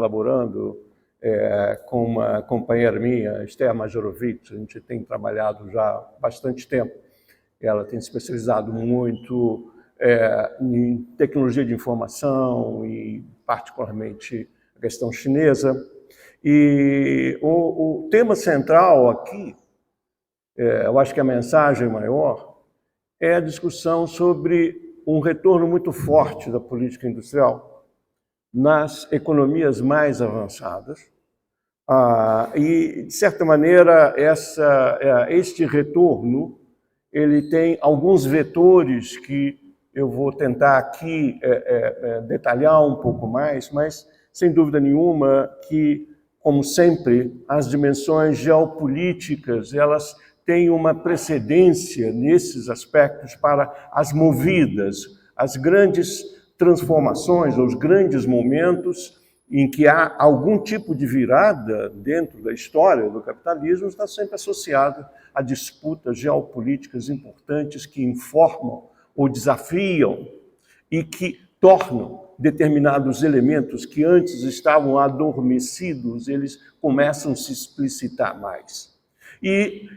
elaborando com uma companheira minha, Esther Majorovich. A gente tem trabalhado já há bastante tempo. Ela tem se especializado muito em tecnologia de informação e, particularmente, a questão chinesa. E o tema central aqui, eu acho que a mensagem maior, é a discussão sobre um retorno muito forte da política industrial nas economias mais avançadas. E, de certa maneira, este retorno ele tem alguns vetores que eu vou tentar aqui detalhar um pouco mais, mas, sem dúvida nenhuma, que, como sempre, as dimensões geopolíticas, elas têm uma precedência nesses aspectos para as movidas, as grandes transformações, os grandes momentos em que há algum tipo de virada dentro da história do capitalismo, está sempre associado a disputas geopolíticas importantes que informam ou desafiam e que tornam determinados elementos que antes estavam adormecidos, eles começam a se explicitar mais. E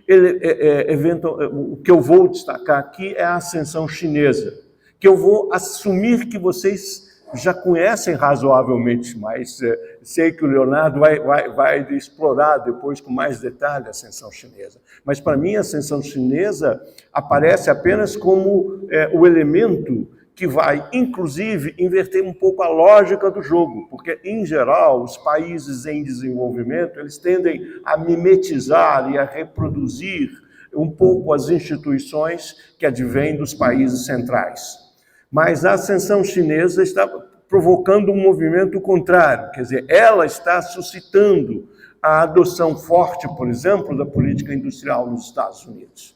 o que eu vou destacar aqui é a ascensão chinesa, que eu vou assumir que vocês já conhecem razoavelmente, mas sei que o Leonardo vai explorar depois com mais detalhe a ascensão chinesa. Mas, para mim, a ascensão chinesa aparece apenas como o elemento que vai, inclusive, inverter um pouco a lógica do jogo, porque, em geral, os países em desenvolvimento, eles tendem a mimetizar e a reproduzir um pouco as instituições que advêm dos países centrais. Mas a ascensão chinesa está provocando um movimento contrário, quer dizer, ela está suscitando a adoção forte, por exemplo, da política industrial nos Estados Unidos.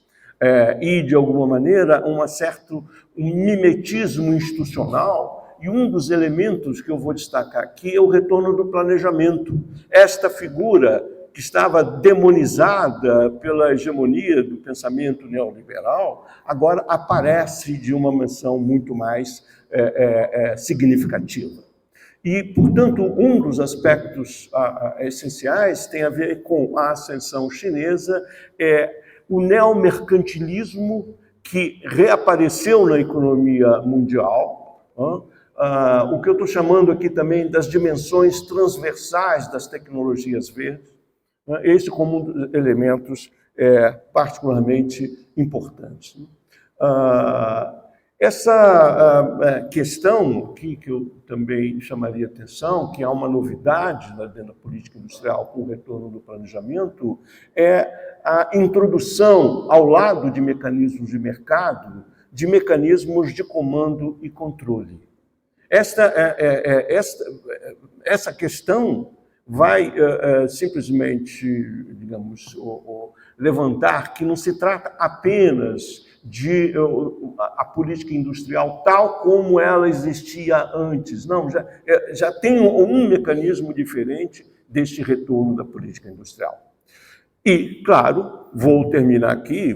E, de alguma maneira, um mimetismo institucional, e um dos elementos que eu vou destacar aqui é o retorno do planejamento. Esta figura que estava demonizada pela hegemonia do pensamento neoliberal, agora aparece de uma maneira muito mais significativa. E, portanto, um dos aspectos essenciais tem a ver com a ascensão chinesa, o neomercantilismo que reapareceu na economia mundial, o que eu estou chamando aqui também das dimensões transversais das tecnologias verdes, esse como um dos elementos particularmente importantes. Essa questão aqui, que eu também chamaria atenção, que é uma novidade dentro da política industrial com o retorno do planejamento, é a introdução, ao lado de mecanismos de mercado, de mecanismos de comando e controle. Essa questão vai simplesmente, digamos, levantar que não se trata apenas de a política industrial tal como ela existia antes. Não, já tem um mecanismo diferente deste retorno da política industrial. E, claro, vou terminar aqui,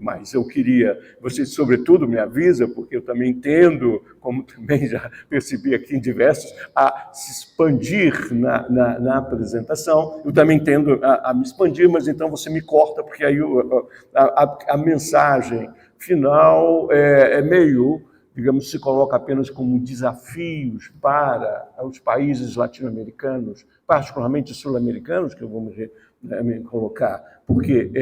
mas eu queria, você sobretudo me avisa, porque eu também tendo, como também já percebi aqui em diversos, a se expandir na apresentação, eu também tendo a me expandir, mas então você me corta, porque aí a mensagem final é meio, digamos, se coloca apenas como desafios para os países latino-americanos, particularmente sul-americanos, que eu vou me colocar, porque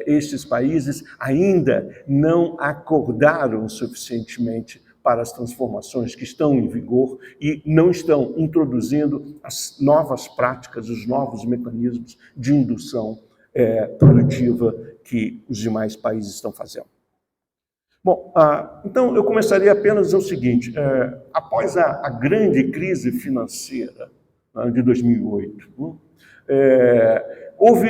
estes países ainda não acordaram suficientemente para as transformações que estão em vigor e não estão introduzindo as novas práticas, os novos mecanismos de indução produtiva que os demais países estão fazendo. Bom, então eu começaria apenas a dizer o seguinte, após a grande crise financeira de 2008, houve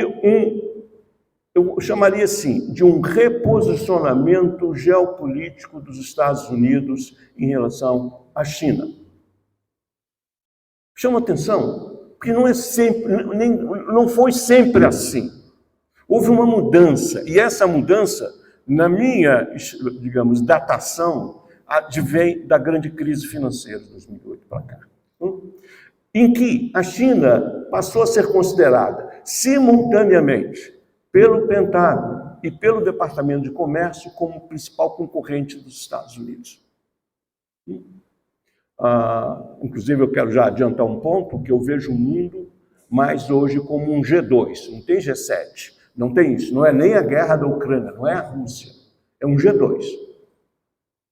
eu chamaria assim, de um reposicionamento geopolítico dos Estados Unidos em relação à China. Chama atenção, porque não foi sempre assim. Houve uma mudança, e essa mudança, na minha, digamos, datação, advém da grande crise financeira de 2008 para cá. em que a China passou a ser considerada simultaneamente pelo Pentágono e pelo Departamento de Comércio como o principal concorrente dos Estados Unidos. Inclusive, eu quero já adiantar um ponto, que eu vejo o mundo mais hoje como um G2, não tem G7, não tem isso, não é nem a guerra da Ucrânia, não é a Rússia, é um G2.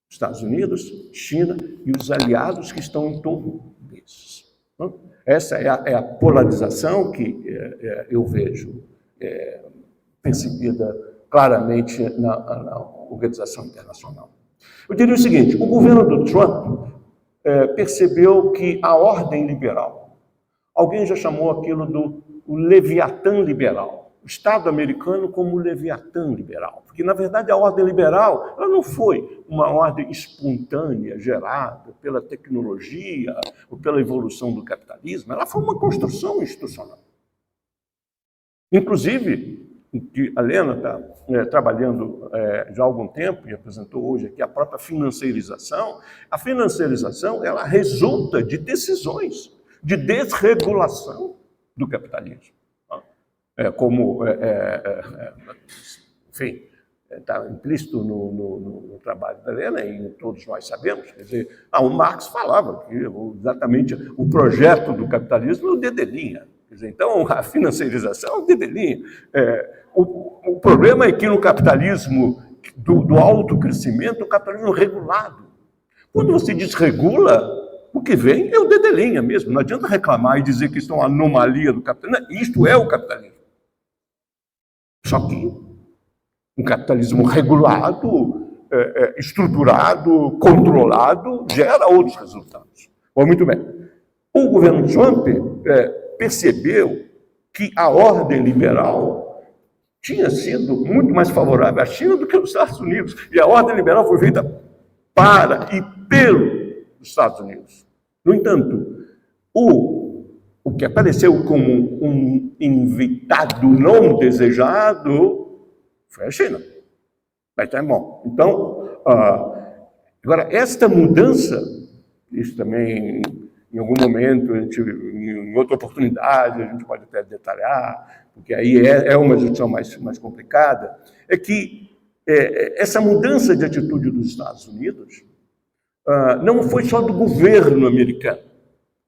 Estados Unidos, China e os aliados que estão em torno desses. Essa é a polarização que eu vejo percebida claramente na organização internacional. Eu diria o seguinte, o governo do Trump percebeu que a ordem liberal, alguém já chamou aquilo do Leviatã liberal, o Estado americano como o Leviatã liberal, porque, na verdade, a ordem liberal ela não foi uma ordem espontânea, gerada pela tecnologia ou pela evolução do capitalismo, ela foi uma construção institucional. Inclusive, que a Lena está trabalhando já há algum tempo, e apresentou hoje aqui a própria financiarização, a financiarização ela resulta de decisões de desregulação do capitalismo. Enfim, está implícito no trabalho da Lena, e todos nós sabemos, quer dizer, o Marx falava que exatamente o projeto do capitalismo é o dedelinha. Quer dizer, então, a financiarização é o dedelinha. O problema é que no capitalismo do alto crescimento, o capitalismo regulado. Quando você desregula, o que vem é o dedelinha mesmo. Não adianta reclamar e dizer que isso é uma anomalia do capitalismo. Não, isto é o capitalismo. Só que um capitalismo regulado, estruturado, controlado, gera outros resultados. Bom, muito bem. O governo Trump percebeu que a ordem liberal tinha sido muito mais favorável à China do que aos Estados Unidos. E a ordem liberal foi feita para e pelos Estados Unidos. No entanto, o que apareceu como um invitado não desejado foi a China. Mas tá bom. Então, agora, esta mudança, isso também, em algum momento, em outra oportunidade, a gente pode até detalhar, porque aí é uma discussão mais complicada, é que essa mudança de atitude dos Estados Unidos não foi só do governo americano,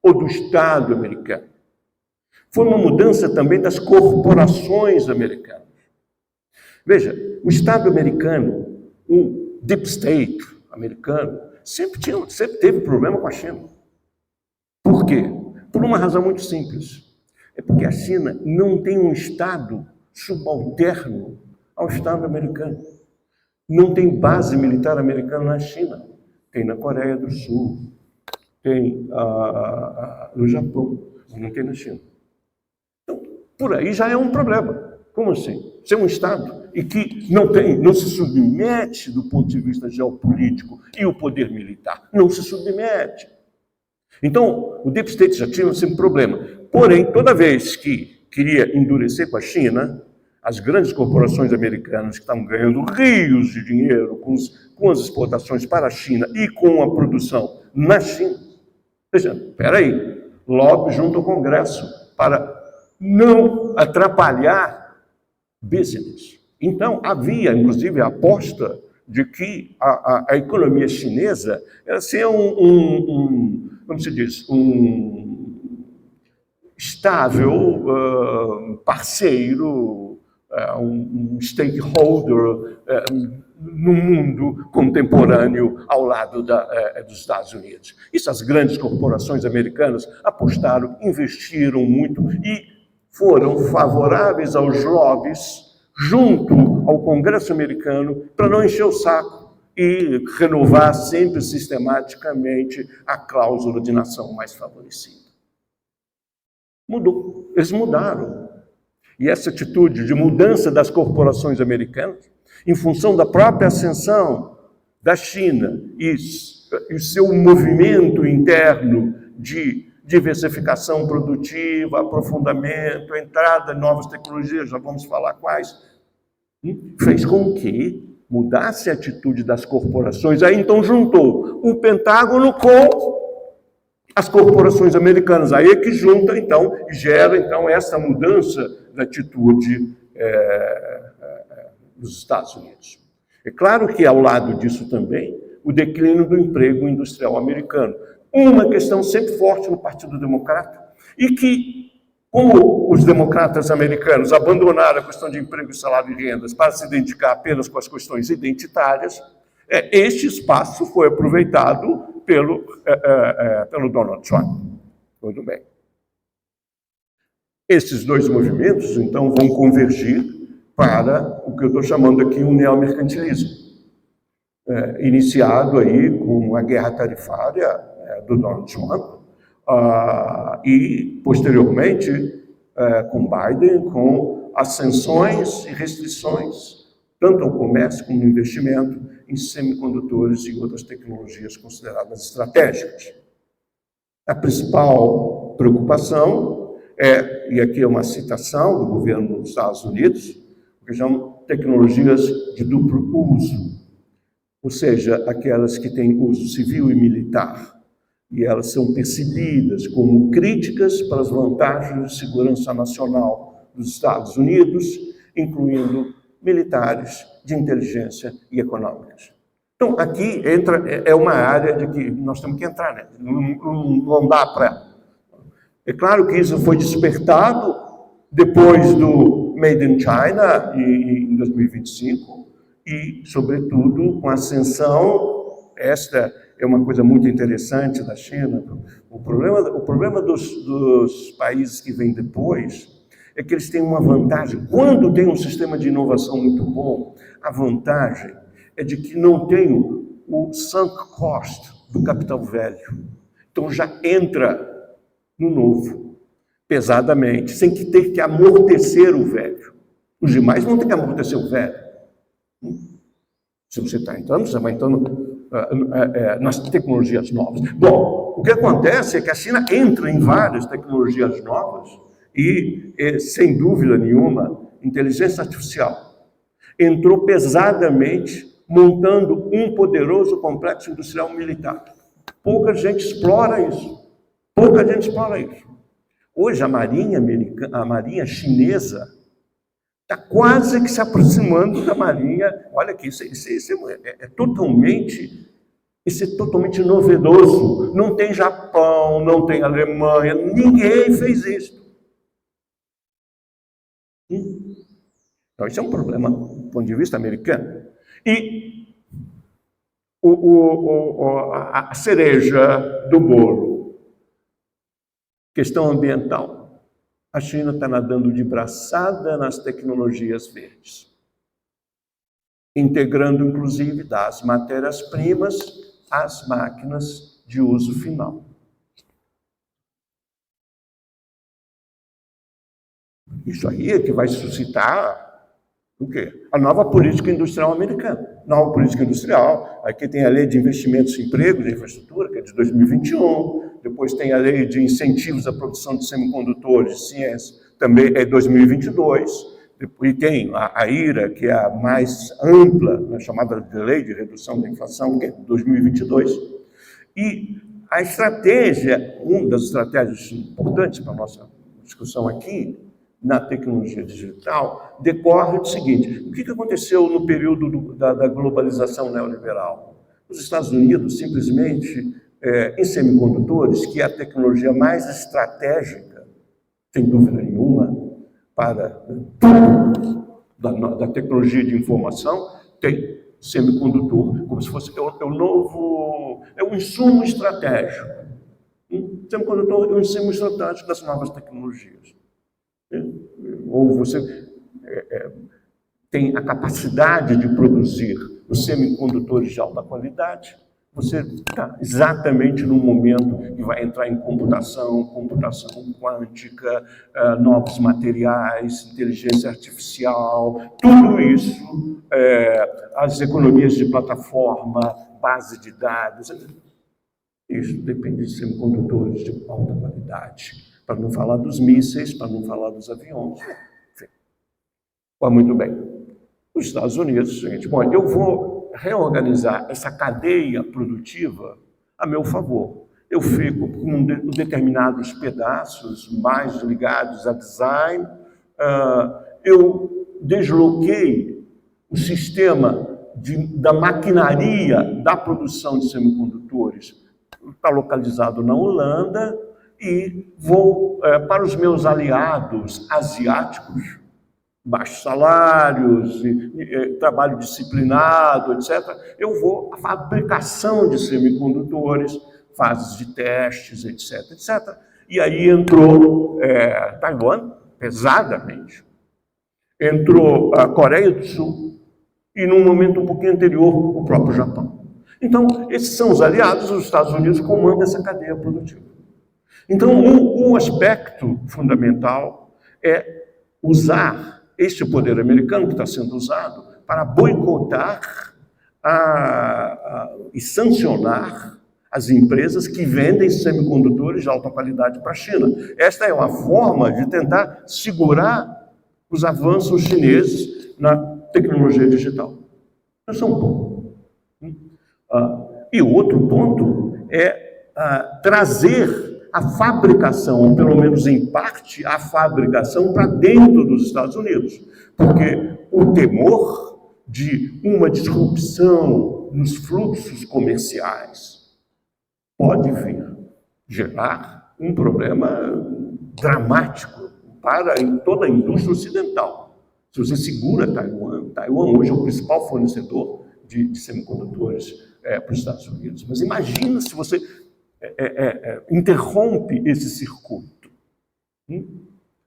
ou do Estado americano. Foi uma mudança também das corporações americanas. Veja, o Estado americano, o Deep State americano, sempre teve problema com a China. Por quê? Por uma razão muito simples. É porque a China não tem um Estado subalterno ao Estado americano. Não tem base militar americana na China. Tem na Coreia do Sul, tem no Japão, mas não tem na China. Então, por aí já é um problema. Como assim? Ser um Estado e que não se submete do ponto de vista geopolítico e o poder militar não se submete. Então, o Deep State já tinha sempre problema. Porém, toda vez que queria endurecer com a China, as grandes corporações americanas que estavam ganhando rios de dinheiro com as exportações para a China e com a produção na China, veja, espera aí, lobby junto ao Congresso para não atrapalhar business. Então, havia, inclusive, a aposta de que a economia chinesa era ser como se diz, estável parceiro, um stakeholder no mundo contemporâneo ao lado dos Estados Unidos. Isso as grandes corporações americanas apostaram, investiram muito e foram favoráveis aos lobbies junto ao Congresso americano para não encher o saco e renovar sempre sistematicamente a cláusula de nação mais favorecida. Mudou, eles mudaram. E essa atitude de mudança das corporações americanas, em função da própria ascensão da China e o seu movimento interno de diversificação produtiva, aprofundamento, entrada em novas tecnologias, já vamos falar quais, fez com que mudasse a atitude das corporações. Aí então juntou o Pentágono com as corporações americanas. Aí é que junta, então, e gera, então, essa mudança da atitude dos Estados Unidos. É claro que, ao lado disso também, o declínio do emprego industrial americano. Uma questão sempre forte no Partido Democrata, e que, como os democratas americanos abandonaram a questão de emprego, salário e rendas para se identificar apenas com as questões identitárias, este espaço foi aproveitado pelo Donald Trump. Muito bem. Esses dois movimentos, então, vão convergir para o que eu estou chamando aqui um neomercantilismo, iniciado aí com a guerra tarifária do Donald Trump e, posteriormente, com Biden, com as sanções e restrições, tanto ao comércio como no investimento em semicondutores e outras tecnologias consideradas estratégicas. A principal preocupação e aqui é uma citação do governo dos Estados Unidos, que chamam tecnologias de duplo uso, ou seja, aquelas que têm uso civil e militar, e elas são percebidas como críticas para as vantagens de segurança nacional dos Estados Unidos, incluindo militares, de inteligência e econômicas. Então, aqui é uma área de que nós temos que entrar, né? Não dá para... É claro que isso foi despertado depois do Made in China, em 2025, e, sobretudo, com a ascensão, esta é uma coisa muito interessante da China, o problema dos países que vêm depois é que eles têm uma vantagem. Quando tem um sistema de inovação muito bom, a vantagem é de que não tem o sunk cost do capital velho. Então já entra no novo, pesadamente, sem que ter que amortecer o velho. Os demais vão ter que amortecer o velho. Se você está entrando, você vai entrando nas tecnologias novas. Bom, o que acontece é que a China entra em várias tecnologias novas e, sem dúvida nenhuma, inteligência artificial entrou pesadamente montando um poderoso complexo industrial militar. Pouca gente explora isso. Pouca gente explora isso. Hoje, a Marinha chinesa está quase que se aproximando da Marinha. Olha aqui, isso é totalmente novedoso. Não tem Japão, não tem Alemanha, ninguém fez isso. Então, isso é um problema do ponto de vista americano. E a cereja do bolo, questão ambiental. A China está nadando de braçada nas tecnologias verdes, integrando, inclusive, das matérias-primas às máquinas de uso final. Isso aí é que vai suscitar o quê? A nova política industrial americana. Nova política industrial, aqui tem a Lei de Investimentos em Empregos e Infraestrutura, que é de 2021, depois tem a Lei de Incentivos à Produção de Semicondutores de Ciência, também é 2022, e tem a IRA, que é a mais ampla, né, chamada de Lei de Redução da Inflação, que é de 2022, e a estratégia, uma das estratégias importantes para a nossa discussão aqui, na tecnologia digital, decorre do seguinte: o que aconteceu no período da globalização neoliberal? Os Estados Unidos, simplesmente, em semicondutores, que é a tecnologia mais estratégica, sem dúvida nenhuma, para da tecnologia de informação, tem semicondutor, como se fosse um insumo estratégico. Semicondutor é um insumo estratégico das novas tecnologias. Ou você tem a capacidade de produzir os semicondutores de alta qualidade, você está exatamente no momento que vai entrar em computação quântica, novos materiais, inteligência artificial, tudo isso, as economias de plataforma, base de dados, isso depende de semicondutores de alta qualidade. Para não falar dos mísseis, para não falar dos aviões. Enfim. Muito bem. Os Estados Unidos, gente, eu vou reorganizar essa cadeia produtiva a meu favor. eu fico com determinados pedaços mais ligados a design. Eu desloquei o sistema da maquinaria da produção de semicondutores, está localizado na Holanda, e vou para os meus aliados asiáticos, baixos salários, trabalho disciplinado, etc. Eu vou à fabricação de semicondutores, fases de testes, etc., etc. E aí entrou Taiwan, pesadamente. Entrou a Coreia do Sul e, num momento um pouquinho anterior, o próprio Japão. Então, esses são os aliados, os Estados Unidos comandam essa cadeia produtiva. Então, um aspecto fundamental é usar este poder americano que está sendo usado para boicotar e sancionar as empresas que vendem semicondutores de alta qualidade para a China. Esta é uma forma de tentar segurar os avanços chineses na tecnologia digital. Isso é um ponto. E o outro ponto é trazer a fabricação, ou pelo menos em parte, a fabricação para dentro dos Estados Unidos. Porque o temor de uma disrupção nos fluxos comerciais pode vir gerar um problema dramático para toda a indústria ocidental. Se você segura Taiwan hoje é o principal fornecedor de semicondutores para os Estados Unidos. Mas imagina se você interrompe esse circuito.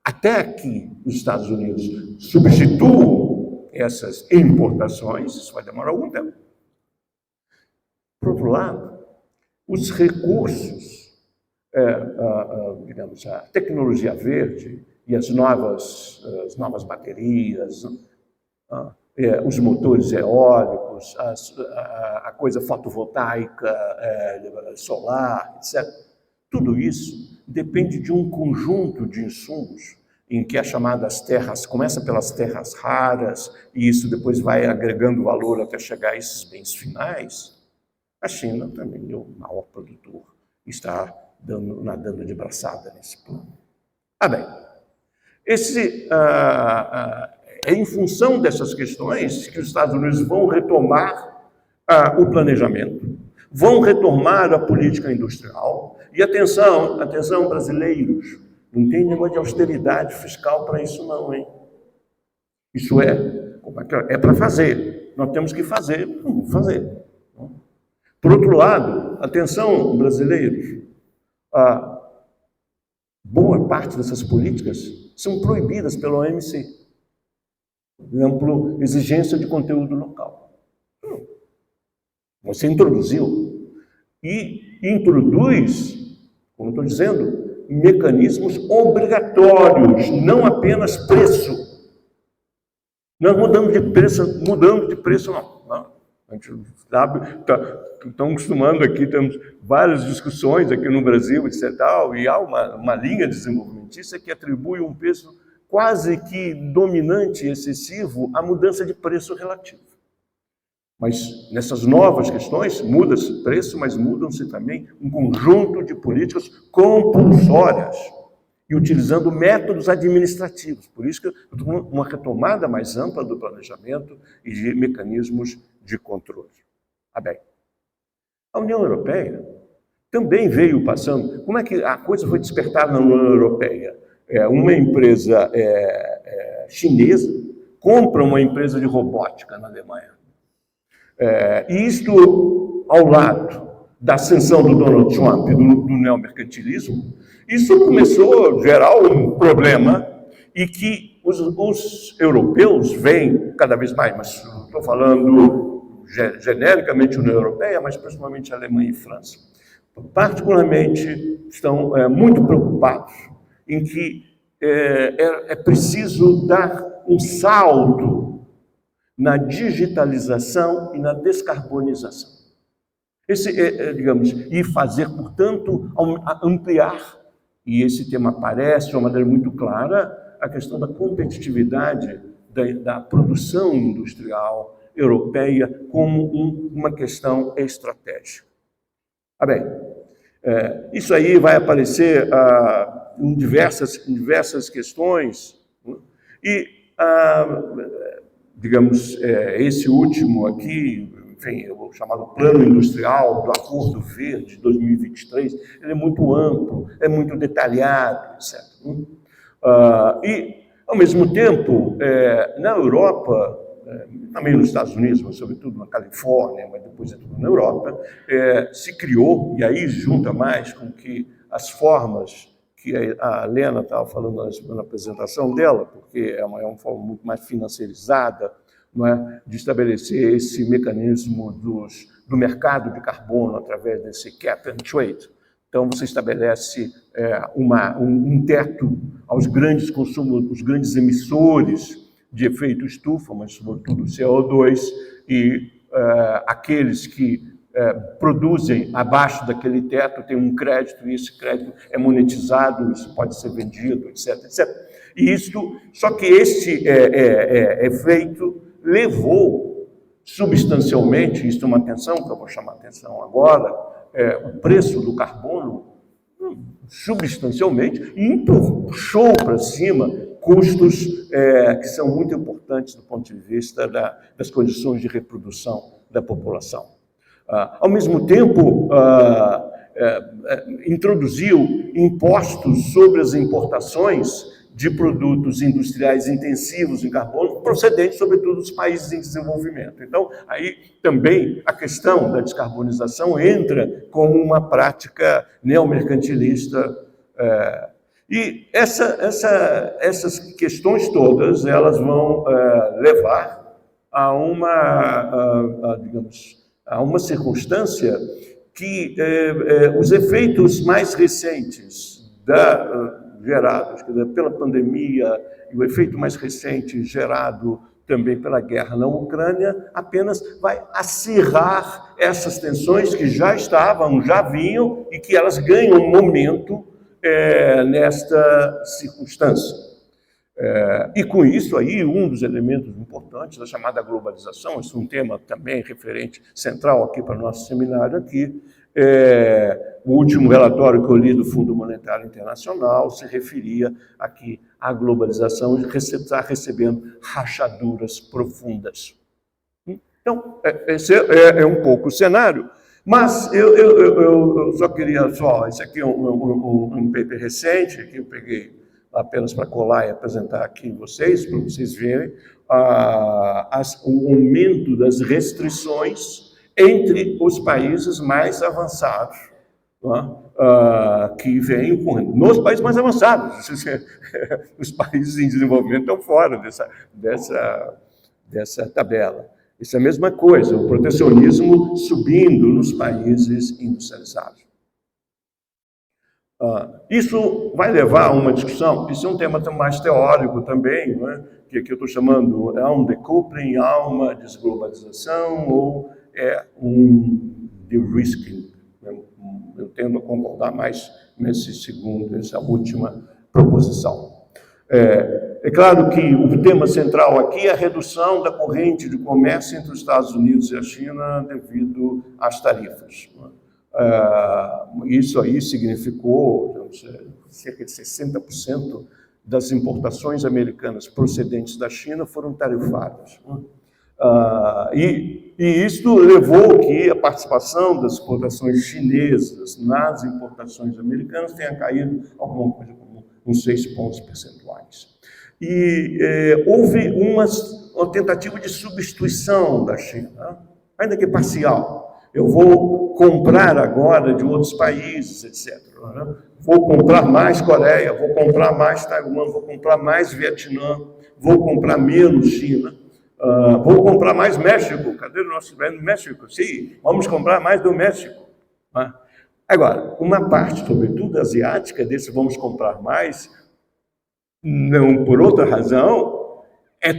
Até que os Estados Unidos substituam essas importações, isso vai demorar algum tempo. Por outro lado, os recursos, digamos, a tecnologia verde e as novas baterias, os motores eólicos, a coisa fotovoltaica, solar, etc. Tudo isso depende de um conjunto de insumos em que as chamadas terras, começa pelas terras raras, e isso depois vai agregando valor até chegar a esses bens finais. A China também é o maior produtor, está nadando de braçada nesse plano. Bem, é em função dessas questões que os Estados Unidos vão retomar o planejamento, vão retomar a política industrial. E atenção, brasileiros, não tem negócio de austeridade fiscal para isso não, hein? Isso é para fazer. Nós temos que fazer, vamos fazer. Por outro lado, atenção, brasileiros, boa parte dessas políticas são proibidas pela OMC. Por exemplo, exigência de conteúdo local. Você introduziu e introduz, como estou dizendo, mecanismos obrigatórios, não apenas preço. Não é mudando de preço, não. A gente sabe, estamos acostumando aqui, temos várias discussões aqui no Brasil, etc. E há uma linha desenvolvimentista que atribui um peso quase que dominante e excessivo à mudança de preço relativo. Mas nessas novas questões, muda-se preço, mas mudam-se também um conjunto de políticas compulsórias e utilizando métodos administrativos. Por isso que eu estou com uma retomada mais ampla do planejamento e de mecanismos de controle. Bem, a União Europeia também veio passando. Como é que a coisa foi despertada na União Europeia? Uma empresa chinesa compra uma empresa de robótica na Alemanha. E isto, ao lado da ascensão do Donald Trump e do neomercantilismo, isso começou a gerar um problema e que os europeus veem cada vez mais, mas estou falando genericamente União Europeia, mas principalmente Alemanha e França, particularmente estão muito preocupados em que é preciso dar um salto na digitalização e na descarbonização. Digamos, e fazer, portanto, ampliar, e esse tema aparece de uma maneira muito clara, a questão da competitividade da produção industrial europeia como uma questão estratégica. Bem, Isso aí vai aparecer em diversas questões, né? E, digamos, esse último aqui, enfim, o chamado Plano Industrial do Acordo Verde de 2023, ele é muito amplo, é muito detalhado, etc. E, ao mesmo tempo, na Europa, também nos Estados Unidos, mas sobretudo na Califórnia, mas depois é tudo na Europa, se criou, e aí junta mais com que as formas que a Lena estava falando na apresentação dela, porque é uma forma muito mais financiarizada, não é, de estabelecer esse mecanismo do mercado de carbono através desse cap and trade. Então, você estabelece um teto aos grandes os grandes emissores de efeito estufa, mas sobretudo CO2, e aqueles que produzem abaixo daquele teto têm um crédito, e esse crédito é monetizado, isso pode ser vendido, etc, etc. E isso, só que esse efeito levou substancialmente, isso é uma atenção que eu vou chamar a atenção agora, o preço do carbono substancialmente e puxou para cima custos que são muito importantes do ponto de vista das condições de reprodução da população. Ao mesmo tempo, introduziu impostos sobre as importações de produtos industriais intensivos em carbono, procedentes, sobretudo, dos países em desenvolvimento. Então, aí também a questão da descarbonização entra como uma prática neomercantilista. E essas questões todas, elas vão levar a uma circunstância que os efeitos mais recentes gerados pela pandemia e o efeito mais recente gerado também pela guerra na Ucrânia apenas vai acirrar essas tensões que já estavam, já vinham e que elas ganham um momento nesta circunstância. E com isso aí, um dos elementos importantes da chamada globalização, esse é um tema também referente central aqui para o nosso seminário aqui, o último relatório que eu li do Fundo Monetário Internacional se referia aqui à globalização e está recebendo rachaduras profundas. Então, esse é um pouco o cenário, mas eu só queria, esse aqui é um paper recente, que eu peguei apenas para colar e apresentar aqui vocês, para vocês verem o aumento das restrições entre os países mais avançados, que vêm ocorrendo. Nos países mais avançados, os países em desenvolvimento estão fora dessa tabela. Isso é a mesma coisa, o protecionismo subindo nos países industrializados. Isso vai levar a uma discussão, isso é um tema mais teórico também, não é? Que aqui eu estou chamando, um decoupling, uma desglobalização, ou um de-risking. Eu tendo a concordar mais nessa última proposição. É claro que o tema central aqui é a redução da corrente de comércio entre os Estados Unidos e a China devido às tarifas. Isso aí significou cerca de 60% das importações americanas procedentes da China foram tarifadas. E isso levou que a participação das exportações chinesas nas importações americanas tenha caído alguma coisa como uns 6 pontos percentuais. E houve uma tentativa de substituição da China, ainda que parcial. Eu vou comprar agora de outros países, etc. Vou comprar mais Coreia, vou comprar mais Taiwan, vou comprar mais Vietnã, vou comprar menos China. Vou comprar mais México. Cadê o nosso velho México? Sim, vamos comprar mais do México. Agora, uma parte, sobretudo asiática, desse vamos comprar mais, não por outra razão,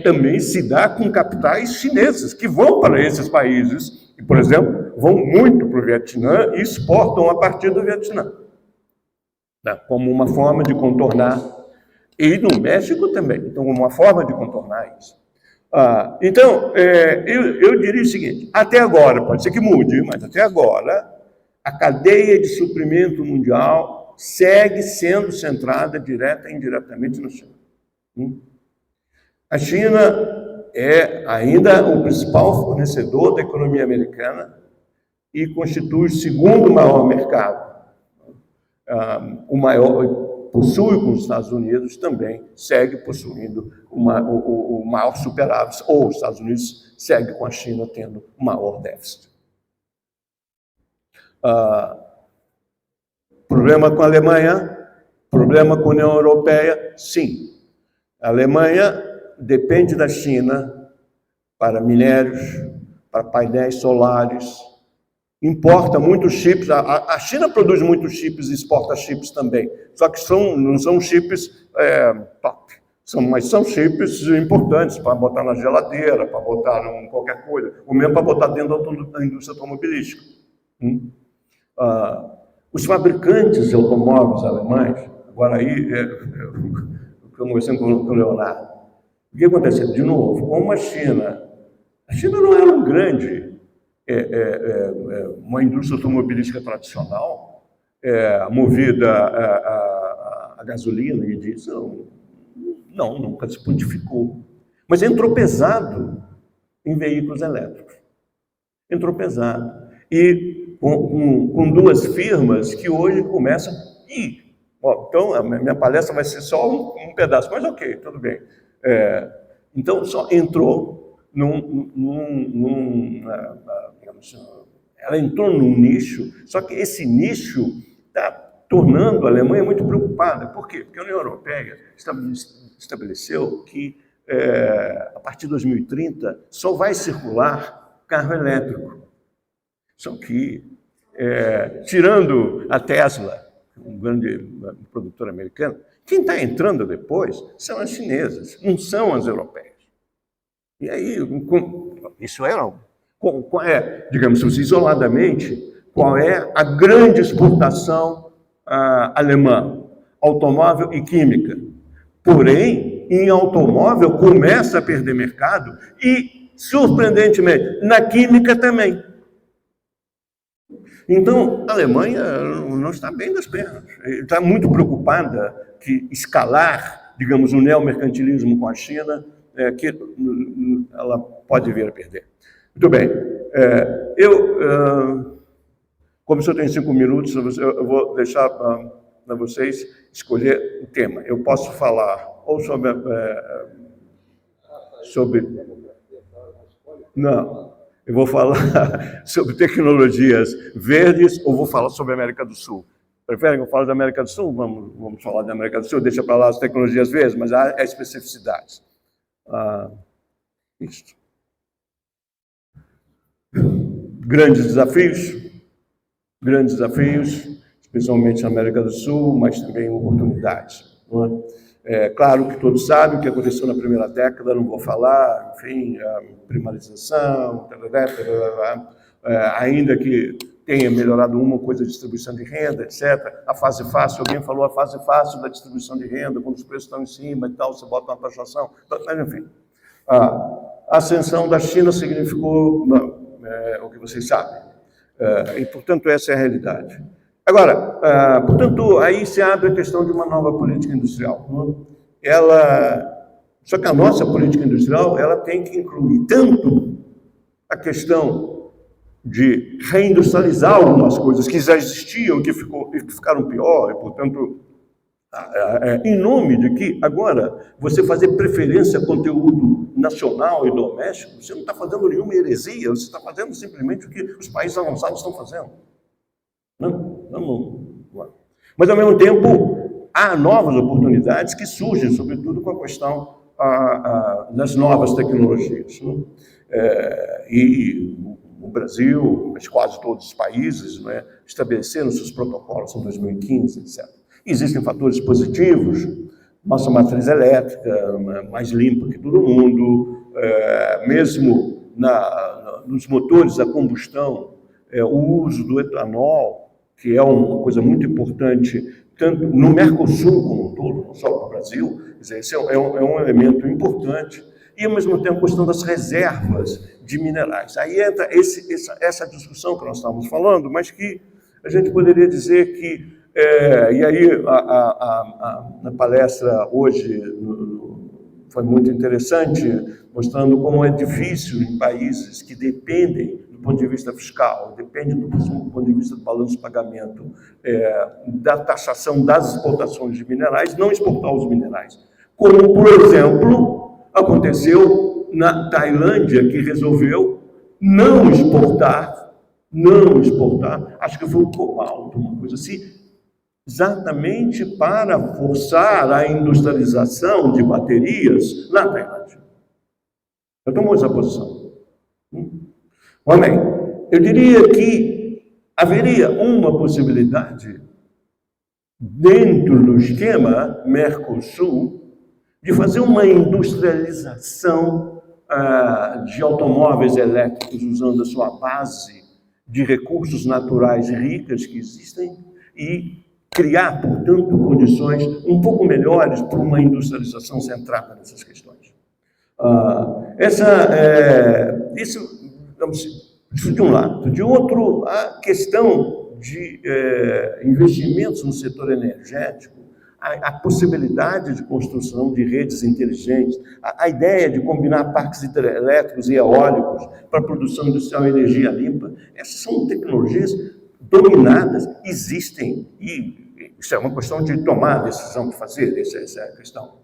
também se dá com capitais chineses, que vão para esses países, e, por exemplo, vão muito para o Vietnã e exportam a partir do Vietnã, como uma forma de contornar, e no México também, então, uma forma de contornar isso. Então, eu diria o seguinte, até agora, pode ser que mude, mas até agora, a cadeia de suprimento mundial segue sendo centrada direta e indiretamente na China. A China é ainda o principal fornecedor da economia americana e constitui o segundo maior mercado. O maior possui com os Estados Unidos, também segue possuindo o maior superávit, ou os Estados Unidos segue com a China tendo o maior déficit. Problema com a Alemanha, problema com a União Europeia, sim. A Alemanha depende da China para minérios, para painéis solares, importa muitos chips. A China produz muitos chips e exporta chips também, só que não são chips top, mas são chips importantes para botar na geladeira, para botar em qualquer coisa, ou mesmo para botar dentro da indústria automobilística. Os fabricantes de automóveis alemães, agora aí, conversando com o Leonardo, o que aconteceu? De novo, como a China não era um grande, uma indústria automobilística tradicional, movida a gasolina e diesel, não, nunca se pontificou. Mas entrou pesado em veículos elétricos. Entrou pesado. E com duas firmas que hoje começam... então, a minha palestra vai ser só um pedaço, mas ok, tudo bem. Então, só entrou ela entrou num nicho, só que esse nicho está tornando a Alemanha muito preocupada. Por quê? Porque a União Europeia estabeleceu que, a partir de 2030, só vai circular carro elétrico. Só que, tirando a Tesla, um grande produtor americano, quem está entrando depois são as chinesas, não são as europeias. E aí, isso digamos assim, isoladamente, qual é a grande exportação alemã? Automóvel e química. Porém, em automóvel começa a perder mercado e, surpreendentemente, na química também. Então, a Alemanha não está bem das pernas. Está muito preocupada que escalar, digamos, o neomercantilismo com a China, que ela pode vir a perder. Muito bem. Como o senhor tem 5 minutos, eu vou deixar para vocês escolher o tema. Eu posso falar ou sobre... Não. Eu vou falar sobre tecnologias verdes ou vou falar sobre a América do Sul? Preferem que eu fale da América do Sul? Vamos falar da América do Sul, deixa para lá as tecnologias verdes, mas há especificidades. Isto. Grandes desafios, especialmente na América do Sul, mas também oportunidades. Não é? Claro que todos sabem o que aconteceu na primeira década, não vou falar, enfim, a primarização, ainda que tenha melhorado uma coisa, a distribuição de renda, etc. A fase fácil, alguém falou a fase fácil da distribuição de renda, quando os preços estão em cima e tal, você bota uma taxação, mas enfim. A ascensão da China significou o que vocês sabem, e portanto essa é a realidade. Agora, portanto, aí se abre a questão de uma nova política industrial. Só que a nossa política industrial ela tem que incluir tanto a questão de reindustrializar algumas coisas que já existiam e que ficaram pior, e, portanto, em nome de que agora você fazer preferência a conteúdo nacional e doméstico, você não está fazendo nenhuma heresia, você está fazendo simplesmente o que os países avançados estão fazendo. Mas, ao mesmo tempo, há novas oportunidades que surgem, sobretudo com a questão das novas tecnologias. E o Brasil, mas quase todos os países, estabeleceram seus protocolos em 2015, etc. Existem fatores positivos, nossa matriz elétrica mais limpa que todo mundo, mesmo nos motores a combustão, o uso do etanol, que é uma coisa muito importante, tanto no Mercosul como um todo, não só no Brasil, esse é um elemento importante, e ao mesmo tempo a questão das reservas de minerais. Aí entra essa discussão que nós estávamos falando, mas que a gente poderia dizer que, e aí na palestra hoje foi muito interessante, mostrando como é difícil em países que dependem do ponto de vista fiscal, dependem do ponto de vista do balanço de pagamento, da taxação das exportações de minerais, não exportar os minerais. Como, por exemplo, aconteceu na Tailândia, que resolveu não exportar, acho que foi o cobalto, uma coisa assim, exatamente para forçar a industrialização de baterias na Tailândia. Eu tomou essa posição. Amém. Eu diria que haveria uma possibilidade dentro do esquema Mercosul de fazer uma industrialização de automóveis elétricos usando a sua base de recursos naturais ricas que existem e criar, portanto, condições um pouco melhores para uma industrialização centrada nessas questões. Isso de um lado. De outro, a questão de investimentos no setor energético, a possibilidade de construção de redes inteligentes, a ideia de combinar parques hidrelétricos e eólicos para a produção industrial de energia limpa, essas são tecnologias dominadas, existem, e isso é uma questão de tomar a decisão de fazer, essa é a questão.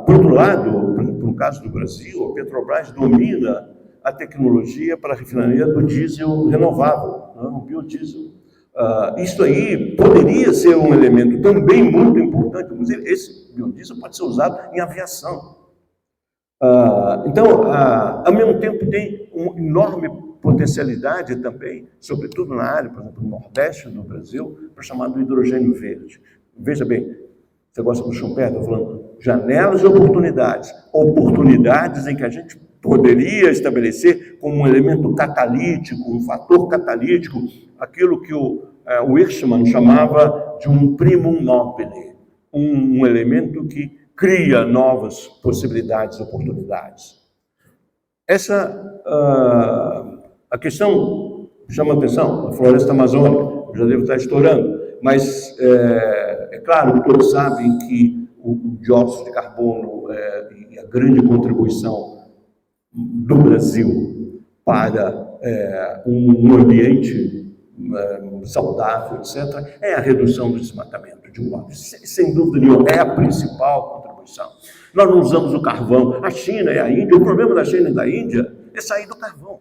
Por outro lado, no caso do Brasil, a Petrobras domina a tecnologia para a refinaria do diesel renovável, o biodiesel. Isso aí poderia ser um elemento também muito importante, inclusive esse biodiesel pode ser usado em aviação. Então, ao mesmo tempo, tem uma enorme potencialidade também, sobretudo na área, por exemplo, do Nordeste do Brasil, para o chamado hidrogênio verde. Veja bem, você gosta do Schumpeter, estou falando janelas de oportunidades, oportunidades em que a gente poderia estabelecer como um elemento catalítico, um fator catalítico, aquilo que o Hirschman chamava de um primum nobile, um elemento que cria novas possibilidades, oportunidades. A questão chama atenção, a floresta amazônica, já deve estar estourando, mas é claro que todos sabem que o dióxido de carbono e a grande contribuição do Brasil para um ambiente saudável, etc., é a redução do desmatamento, de um lado. Sem dúvida nenhuma, é a principal contribuição. Nós não usamos o carvão. A China e a Índia, o problema da China e da Índia é sair do carvão.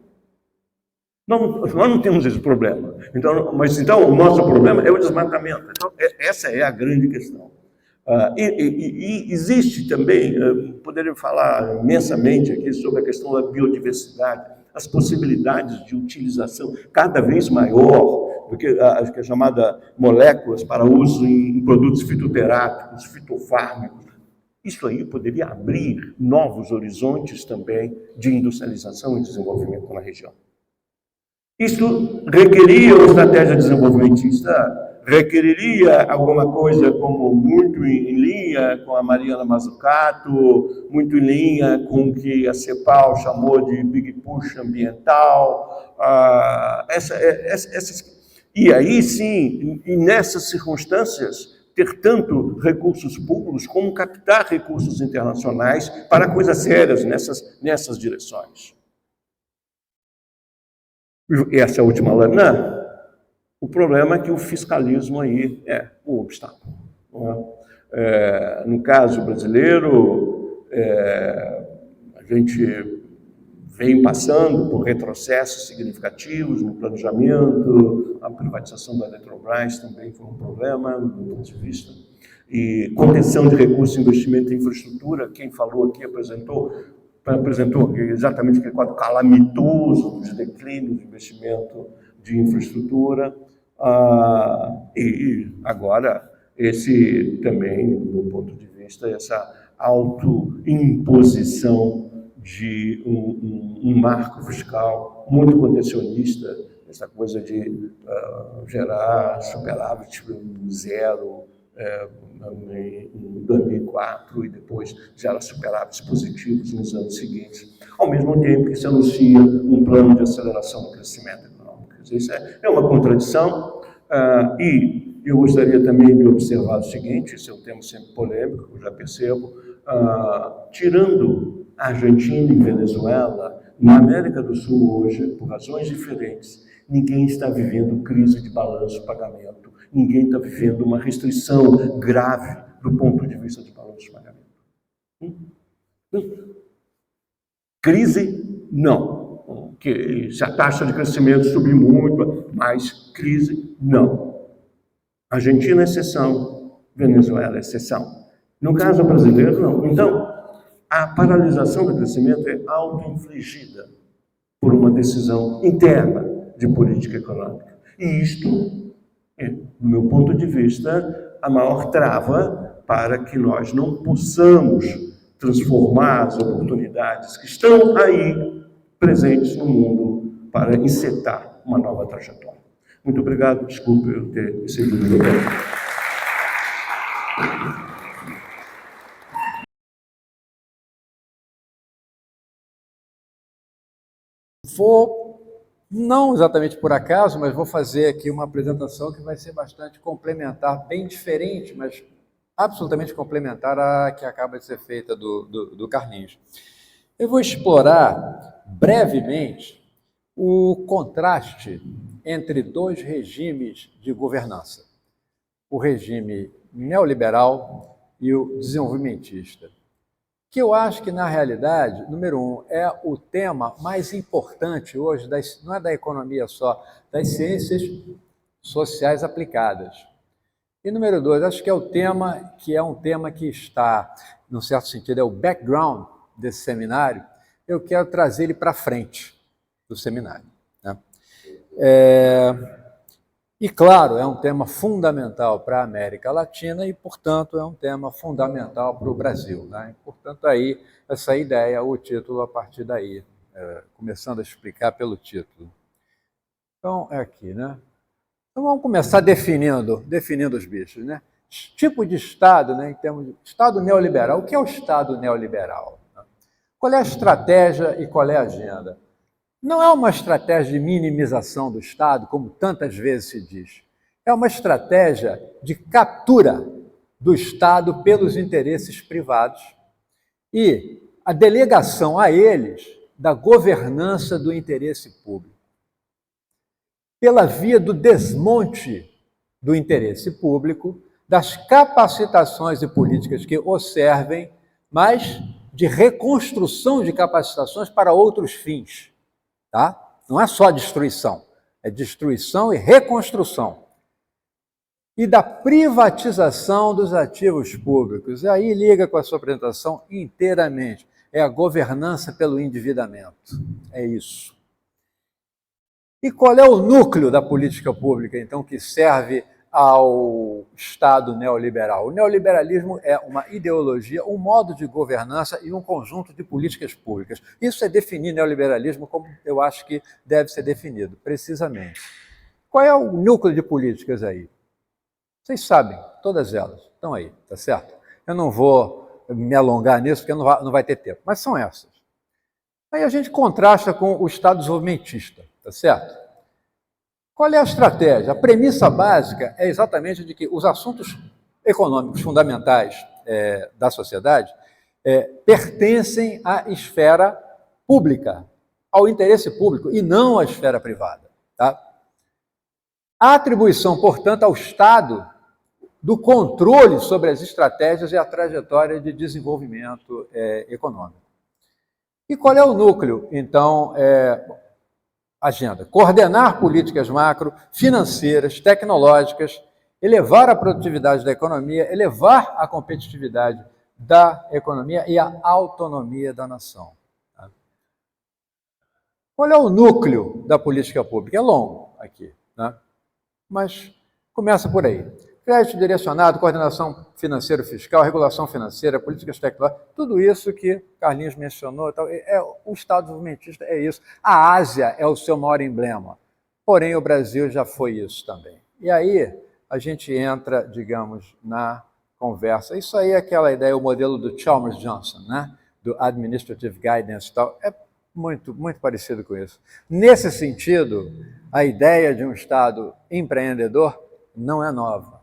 Nós não temos esse problema. Mas o nosso problema é o desmatamento. Então, essa é a grande questão. E existe também, poderia falar imensamente aqui sobre a questão da biodiversidade, as possibilidades de utilização cada vez maior do que a chamada moléculas para uso em produtos fitoterápicos, fitofármacos. Isso aí poderia abrir novos horizontes também de industrialização e desenvolvimento na região. Isso requeria uma estratégia desenvolvimentista, requeriria alguma coisa como muito em linha com a Mariana Mazzucato, muito em linha com o que a CEPAL chamou de Big Push ambiental. E aí sim, e nessas circunstâncias, ter tanto recursos públicos como captar recursos internacionais para coisas sérias nessas direções. E essa última lâmina, o problema é que o fiscalismo aí é o obstáculo. No caso brasileiro, a gente vem passando por retrocessos significativos no planejamento, a privatização da Eletrobras também foi um problema, do ponto de vista. E contenção de recursos e investimento em infraestrutura, quem falou aqui apresentou exatamente aquele quadro calamitoso de declínio de investimento de infraestrutura. E agora, esse também, do ponto de vista, essa autoimposição de um marco fiscal muito contencionista, essa coisa de gerar superávit zero em 2004 e depois gera superávites positivos nos anos seguintes, ao mesmo tempo que se anuncia um plano de aceleração do crescimento econômico. Isso é uma contradição, E eu gostaria também de observar o seguinte, esse é um tema sempre polêmico, eu já percebo, tirando a Argentina e Venezuela, na América do Sul hoje, por razões diferentes, ninguém está vivendo crise de balanço-pagamento, ninguém está vivendo uma restrição grave do ponto de vista de balanço-pagamento. Crise, não. Que se a taxa de crescimento subir muito, mas crise, não. Argentina é exceção, Venezuela é exceção. No caso brasileiro, não. Então, a paralisação do crescimento é auto-infligida por uma decisão interna de política econômica. E isto é, do meu ponto de vista, a maior trava para que nós não possamos transformar as oportunidades que estão aí presentes no mundo para encetar uma nova trajetória. Muito obrigado, desculpe eu ter excedido o meu tempo. Vou, não exatamente por acaso, mas vou fazer aqui uma apresentação que vai ser bastante complementar, bem diferente, mas absolutamente complementar à que acaba de ser feita do Carlinhos. Eu vou explorar brevemente o contraste entre dois regimes de governança, o regime neoliberal e o desenvolvimentista, que eu acho que, na realidade, número um, é o tema mais importante hoje, não é da economia só, das ciências sociais aplicadas. E número dois, acho que é um tema que está, num certo sentido, é o background desse seminário, eu quero trazer ele para frente do seminário, né? E, claro, é um tema fundamental para a América Latina e, portanto, é um tema fundamental para o Brasil, né? E, portanto, aí, essa ideia, o título, a partir daí, começando a explicar pelo título. Então, é aqui, né? Então, vamos começar definindo os bichos, né? Tipo de Estado, né, em termos de Estado neoliberal. O que é o Estado neoliberal? Qual é a estratégia e qual é a agenda? Não é uma estratégia de minimização do Estado, como tantas vezes se diz. É uma estratégia de captura do Estado pelos interesses privados e a delegação a eles da governança do interesse público. Pela via do desmonte do interesse público, das capacitações e políticas que o servem, mas de reconstrução de capacitações para outros fins. Tá? Não é só destruição, é destruição e reconstrução. E da privatização dos ativos públicos. E aí liga com a sua apresentação inteiramente. É a governança pelo endividamento. É isso. E qual é o núcleo da política pública, então, que serve ao Estado neoliberal? O neoliberalismo é uma ideologia, um modo de governança e um conjunto de políticas públicas. Isso é definir neoliberalismo como eu acho que deve ser definido, precisamente. Qual é o núcleo de políticas aí? Vocês sabem, todas elas estão aí, tá certo? Eu não vou me alongar nisso, porque não vai ter tempo, mas são essas. Aí a gente contrasta com o Estado desenvolvimentista, tá certo? Qual é a estratégia? A premissa básica é exatamente de que os assuntos econômicos fundamentais da sociedade pertencem à esfera pública, ao interesse público, e não à esfera privada. Tá? A atribuição, portanto, ao Estado do controle sobre as estratégias e a trajetória de desenvolvimento econômico. E qual é o núcleo, então, agenda? Coordenar políticas macro, financeiras, tecnológicas, elevar a produtividade da economia, elevar a competitividade da economia e a autonomia da nação. Tá? Qual é o núcleo da política pública? É longo aqui, né? Mas começa por aí. Crédito direcionado, coordenação financeiro-fiscal, regulação financeira, políticas tecnológicas, tudo isso que Carlinhos mencionou. O Estado desenvolvimentista é isso. A Ásia é o seu maior emblema. Porém, o Brasil já foi isso também. E aí a gente entra, digamos, na conversa. Isso aí é aquela ideia, o modelo do Chalmers Johnson, né? Do Administrative Guidance e tal. É muito, muito parecido com isso. Nesse sentido, a ideia de um Estado empreendedor não é nova.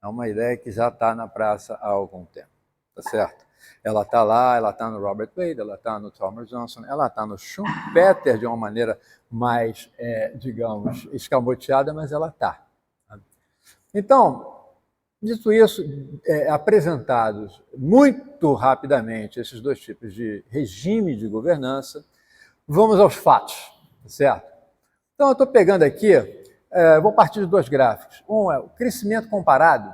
É uma ideia que já está na praça há algum tempo, tá certo? Ela está lá, ela está no Robert Wade, ela está no Thomas Johnson, ela está no Schumpeter de uma maneira mais, digamos, escamoteada, mas ela está. Então, dito isso, apresentados muito rapidamente esses dois tipos de regime de governança, vamos aos fatos, certo? Então, eu estou pegando aqui, vou partir de dois gráficos. Um é o crescimento comparado,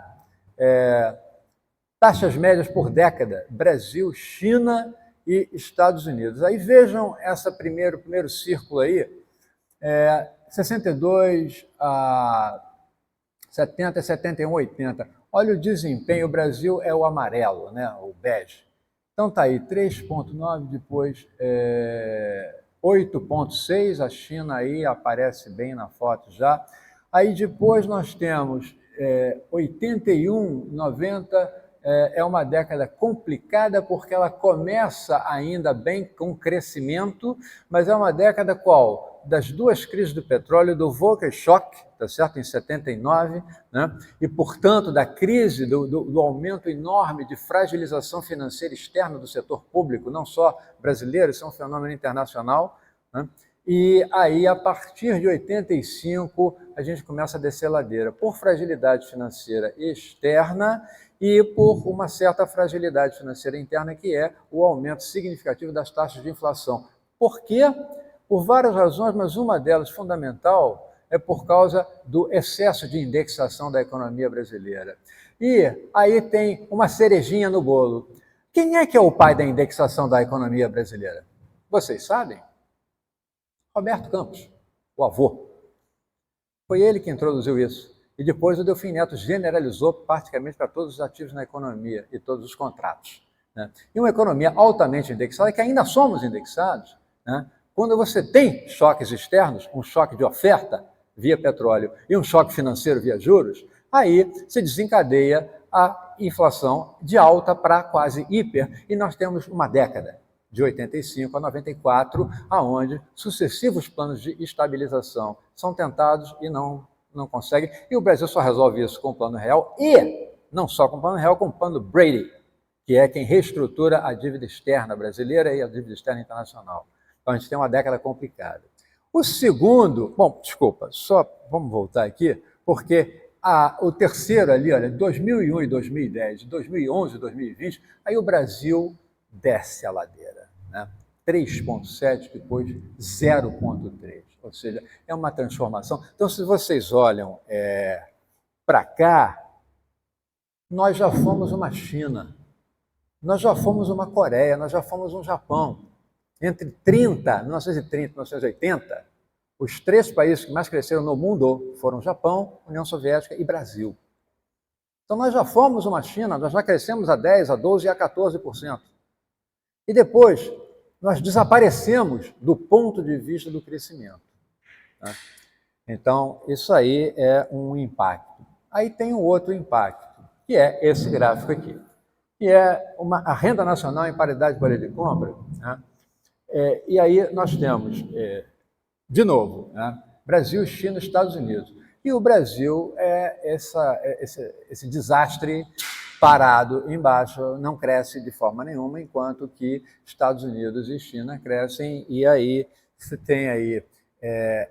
taxas médias por década, Brasil, China e Estados Unidos. Aí vejam essa primeiro círculo aí, 62 a 70, 71, 80. Olha o desempenho, o Brasil é o amarelo, né, o bege. Então tá aí, 3,9, depois 8,6, a China aí aparece bem na foto já. Aí depois nós temos 81, 90, é uma década complicada porque ela começa ainda bem com crescimento, mas é uma década qual? Das duas crises do petróleo, do Volcker Shock, tá certo? Em 79, né? E, portanto, da crise, do aumento enorme de fragilização financeira externa do setor público, não só brasileiro, isso é um fenômeno internacional, né? E aí, a partir de 85, a gente começa a descer a ladeira por fragilidade financeira externa e por uma certa fragilidade financeira interna, que é o aumento significativo das taxas de inflação. Por quê? Por várias razões, mas uma delas fundamental é por causa do excesso de indexação da economia brasileira. E aí tem uma cerejinha no bolo. Quem é que é o pai da indexação da economia brasileira? Vocês sabem? Roberto Campos, o avô. Foi ele que introduziu isso. E depois o Delfim Neto generalizou praticamente para todos os ativos na economia e todos os contratos, né? E uma economia altamente indexada, que ainda somos indexados, né? Quando você tem choques externos, um choque de oferta via petróleo e um choque financeiro via juros, aí se desencadeia a inflação de alta para quase hiper, e nós temos uma década, de 85 a 94, aonde sucessivos planos de estabilização são tentados e não conseguem, e o Brasil só resolve isso com o Plano Real, e não só com o Plano Real, com o Plano Brady, que é quem reestrutura a dívida externa brasileira e a dívida externa internacional. Então a gente tem uma década complicada. O segundo, só vamos voltar aqui, porque o terceiro ali, olha, 2001 e 2010, 2011 e 2020, aí o Brasil desce a ladeira, né? 3,7, depois 0,3. Ou seja, é uma transformação. Então, se vocês olham para cá, nós já fomos uma China, nós já fomos uma Coreia, nós já fomos um Japão. Entre 1930 e 1980, os três países que mais cresceram no mundo foram Japão, União Soviética e Brasil. Então, nós já fomos uma China, nós já crescemos a 10%, a 12% e a 14%. E depois, nós desaparecemos do ponto de vista do crescimento, né? Então, isso aí é um impacto. Aí tem um outro impacto, que é esse gráfico aqui, que é a renda nacional em paridade de poder de compra, né? E aí nós temos, de novo, né? Brasil, China, Estados Unidos. E o Brasil é esse desastre parado embaixo, não cresce de forma nenhuma, enquanto que Estados Unidos e China crescem, e aí você tem aí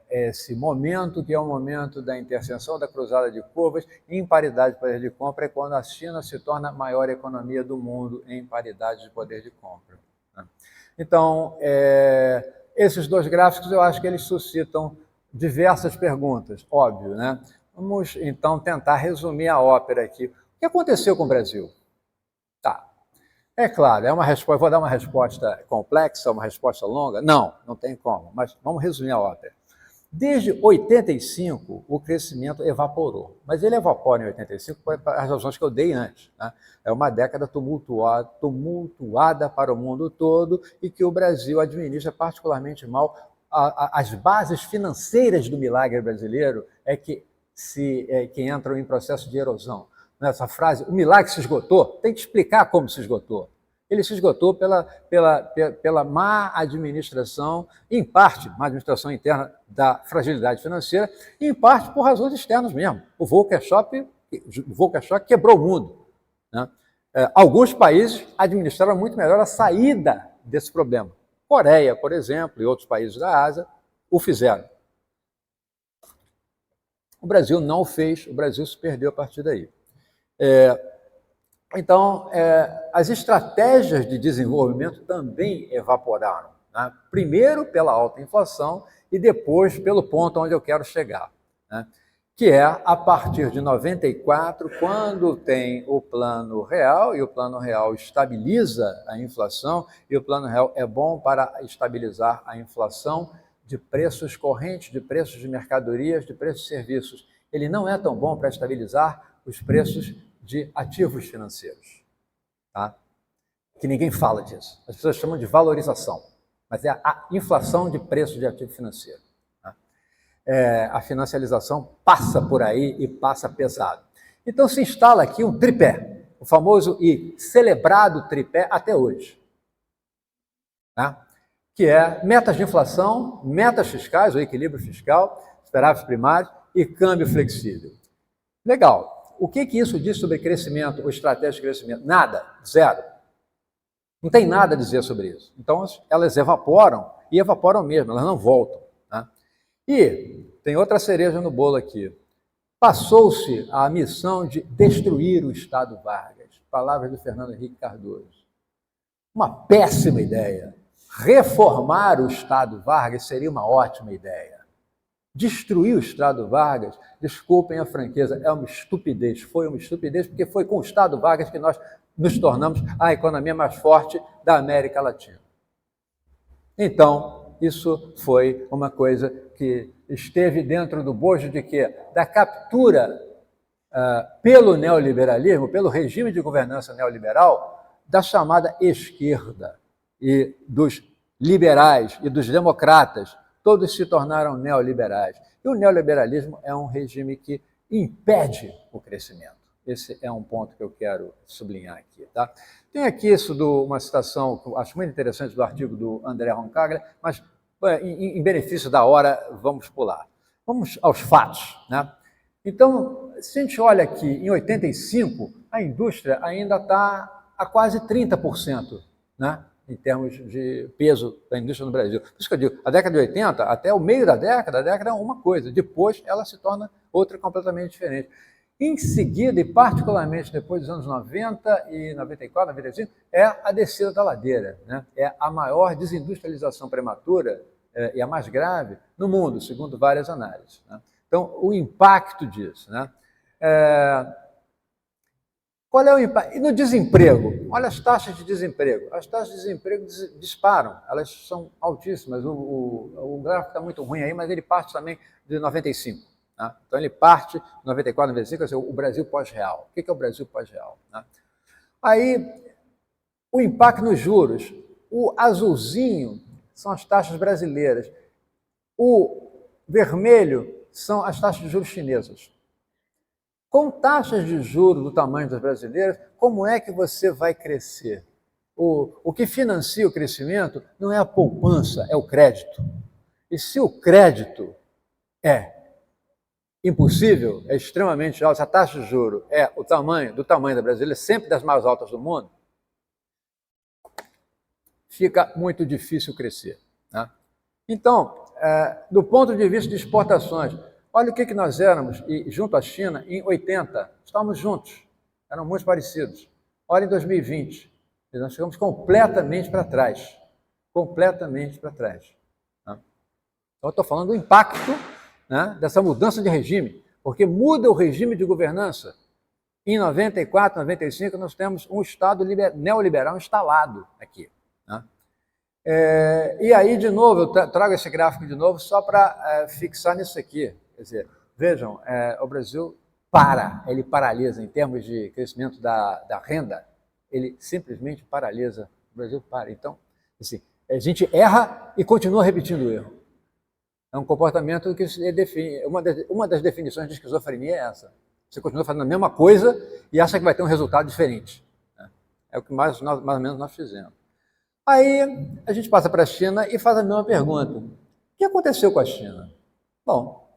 esse momento, que é o momento da interseção, da cruzada de curvas, em paridade de poder de compra, é quando a China se torna a maior economia do mundo em paridade de poder de compra, né? Então, esses dois gráficos, eu acho que eles suscitam diversas perguntas, óbvio, né? Vamos, então, tentar resumir a ópera aqui. O que aconteceu com o Brasil? Tá. É claro, vou dar uma resposta complexa, uma resposta longa? Não tem como, mas vamos resumir a ópera. Desde 85, o crescimento evaporou, mas ele evapora em 85 por as razões que eu dei antes, né? É uma década tumultuada para o mundo todo e que o Brasil administra particularmente mal. As bases financeiras do milagre brasileiro que entram em processo de erosão. Nessa frase, o milagre se esgotou, tem que explicar como se esgotou. Ele se esgotou pela má administração, em parte, má administração interna da fragilidade financeira, e em parte por razões externas mesmo. O Volcker Shock quebrou o mundo, né? Alguns países administraram muito melhor a saída desse problema. Coreia, por exemplo, e outros países da Ásia o fizeram. O Brasil não o fez, o Brasil se perdeu a partir daí. Então, as estratégias de desenvolvimento também evaporaram, né? Primeiro pela alta inflação e depois pelo ponto onde eu quero chegar, né? Que é a partir de 94, quando tem o Plano Real, e o Plano Real estabiliza a inflação, e o Plano Real é bom para estabilizar a inflação de preços correntes, de preços de mercadorias, de preços de serviços. Ele não é tão bom para estabilizar os preços de ativos financeiros, tá? Que ninguém fala disso. As pessoas chamam de valorização, mas é a inflação de preço de ativo financeiro. Tá? A financialização passa por aí e passa pesado. Então se instala aqui um tripé, o famoso e celebrado tripé até hoje, tá? Que é metas de inflação, metas fiscais, o equilíbrio fiscal, superávites primários e câmbio flexível. Legal. O que isso diz sobre crescimento ou estratégia de crescimento? Nada, zero. Não tem nada a dizer sobre isso. Então, elas evaporam, e evaporam mesmo, elas não voltam, né? E tem outra cereja no bolo aqui. Passou-se a missão de destruir o Estado Vargas. Palavras do Fernando Henrique Cardoso. Uma péssima ideia. Reformar o Estado Vargas seria uma ótima ideia. Destruir o Estado Vargas, desculpem a franqueza, é uma estupidez. Foi uma estupidez porque foi com o Estado Vargas que nós nos tornamos a economia mais forte da América Latina. Então, isso foi uma coisa que esteve dentro do bojo de quê? Da captura pelo neoliberalismo, pelo regime de governança neoliberal, da chamada esquerda e dos liberais e dos democratas. Todos se tornaram neoliberais. E o neoliberalismo é um regime que impede o crescimento. Esse é um ponto que eu quero sublinhar aqui, tá? Tem aqui uma citação que eu acho muito interessante do artigo do André Roncaglia, mas em benefício da hora, vamos pular. Vamos aos fatos, né? Então, se a gente olha aqui, em 85, a indústria ainda está a quase 30%, né? Em termos de peso da indústria no Brasil. Por isso que eu digo, a década de 80, até o meio da década, a década é uma coisa, depois ela se torna outra completamente diferente. Em seguida, e particularmente depois dos anos 90 e 94, 95, é a descida da ladeira, né? É a maior desindustrialização prematura e a mais grave no mundo, segundo várias análises, né? Então, o impacto disso, né? Qual é o impacto? E no desemprego? Olha as taxas de desemprego. As taxas de desemprego disparam, elas são altíssimas. O gráfico está muito ruim aí, mas ele parte também de 95. Né? Então ele parte de 94, 95, assim, o Brasil pós-real. O que é o Brasil pós-real? Né? Aí, o impacto nos juros. O azulzinho são as taxas brasileiras. O vermelho são as taxas de juros chinesas. Com taxas de juros do tamanho das brasileiras, como é que você vai crescer? O que financia o crescimento não é a poupança, é o crédito. E se o crédito é impossível, é extremamente alto, se a taxa de juros é do tamanho da brasileira, sempre das mais altas do mundo, fica muito difícil crescer, né? Então, do ponto de vista de exportações, olha o que nós éramos, e junto à China, em 80, estávamos juntos, eram muito parecidos. Olha em 2020, nós ficamos completamente para trás, completamente para trás. Né? Então, eu estou falando do impacto, né, dessa mudança de regime, porque muda o regime de governança. Em 94, 95, nós temos um Estado neoliberal instalado aqui. Né? E aí, de novo, eu trago esse gráfico de novo só para fixar nisso aqui. Quer dizer, vejam, o Brasil ele paralisa em termos de crescimento da renda, ele simplesmente paralisa, o Brasil para. Então, assim, a gente erra e continua repetindo o erro. É um comportamento que define, uma das definições de esquizofrenia é essa. Você continua fazendo a mesma coisa e acha que vai ter um resultado diferente. É o que mais ou menos nós fizemos. Aí a gente passa para a China e faz a mesma pergunta. O que aconteceu com a China? Bom,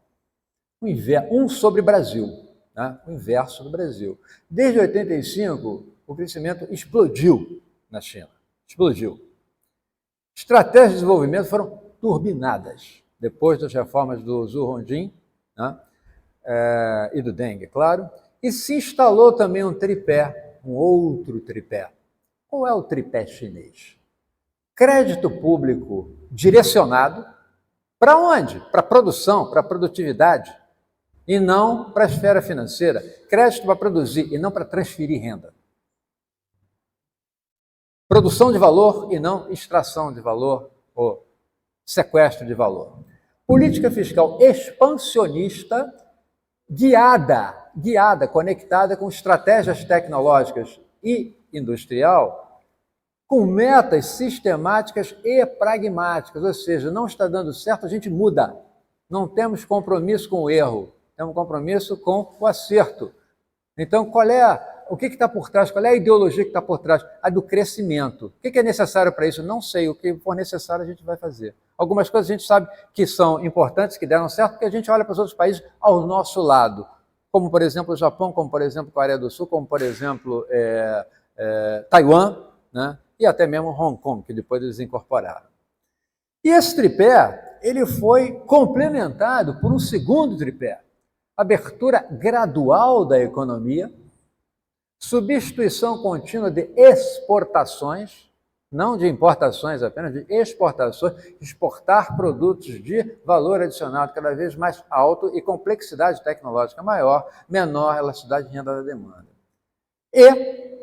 sobre Brasil, né? O inverso do Brasil. Desde 85, o crescimento explodiu na China. Explodiu. Estratégias de desenvolvimento foram turbinadas depois das reformas do Zhu Rongji, né? E do Deng, claro, e se instalou também um tripé, um outro tripé. Qual é o tripé chinês? Crédito público direcionado para onde? Para a produção, para a produtividade, e não para a esfera financeira. Crédito para produzir e não para transferir renda. Produção de valor e não extração de valor ou sequestro de valor. Política fiscal expansionista, guiada, conectada com estratégias tecnológicas e industrial, com metas sistemáticas e pragmáticas, ou seja, não está dando certo, a gente muda. Não temos compromisso com o erro, temos compromisso com o acerto. Então, o que está por trás? Qual é a ideologia que está por trás? A do crescimento. O que é necessário para isso? Não sei. O que for necessário, a gente vai fazer. Algumas coisas a gente sabe que são importantes, que deram certo, porque a gente olha para os outros países ao nosso lado. Como, por exemplo, o Japão, como, por exemplo, a Coreia do Sul, como, por exemplo, Taiwan, né? E até mesmo Hong Kong, que depois eles incorporaram. E esse tripé, ele foi complementado por um segundo tripé. Abertura gradual da economia, substituição contínua de exportações, não de importações apenas, de exportações, exportar produtos de valor adicionado cada vez mais alto e complexidade tecnológica maior, menor elasticidade de renda da demanda. E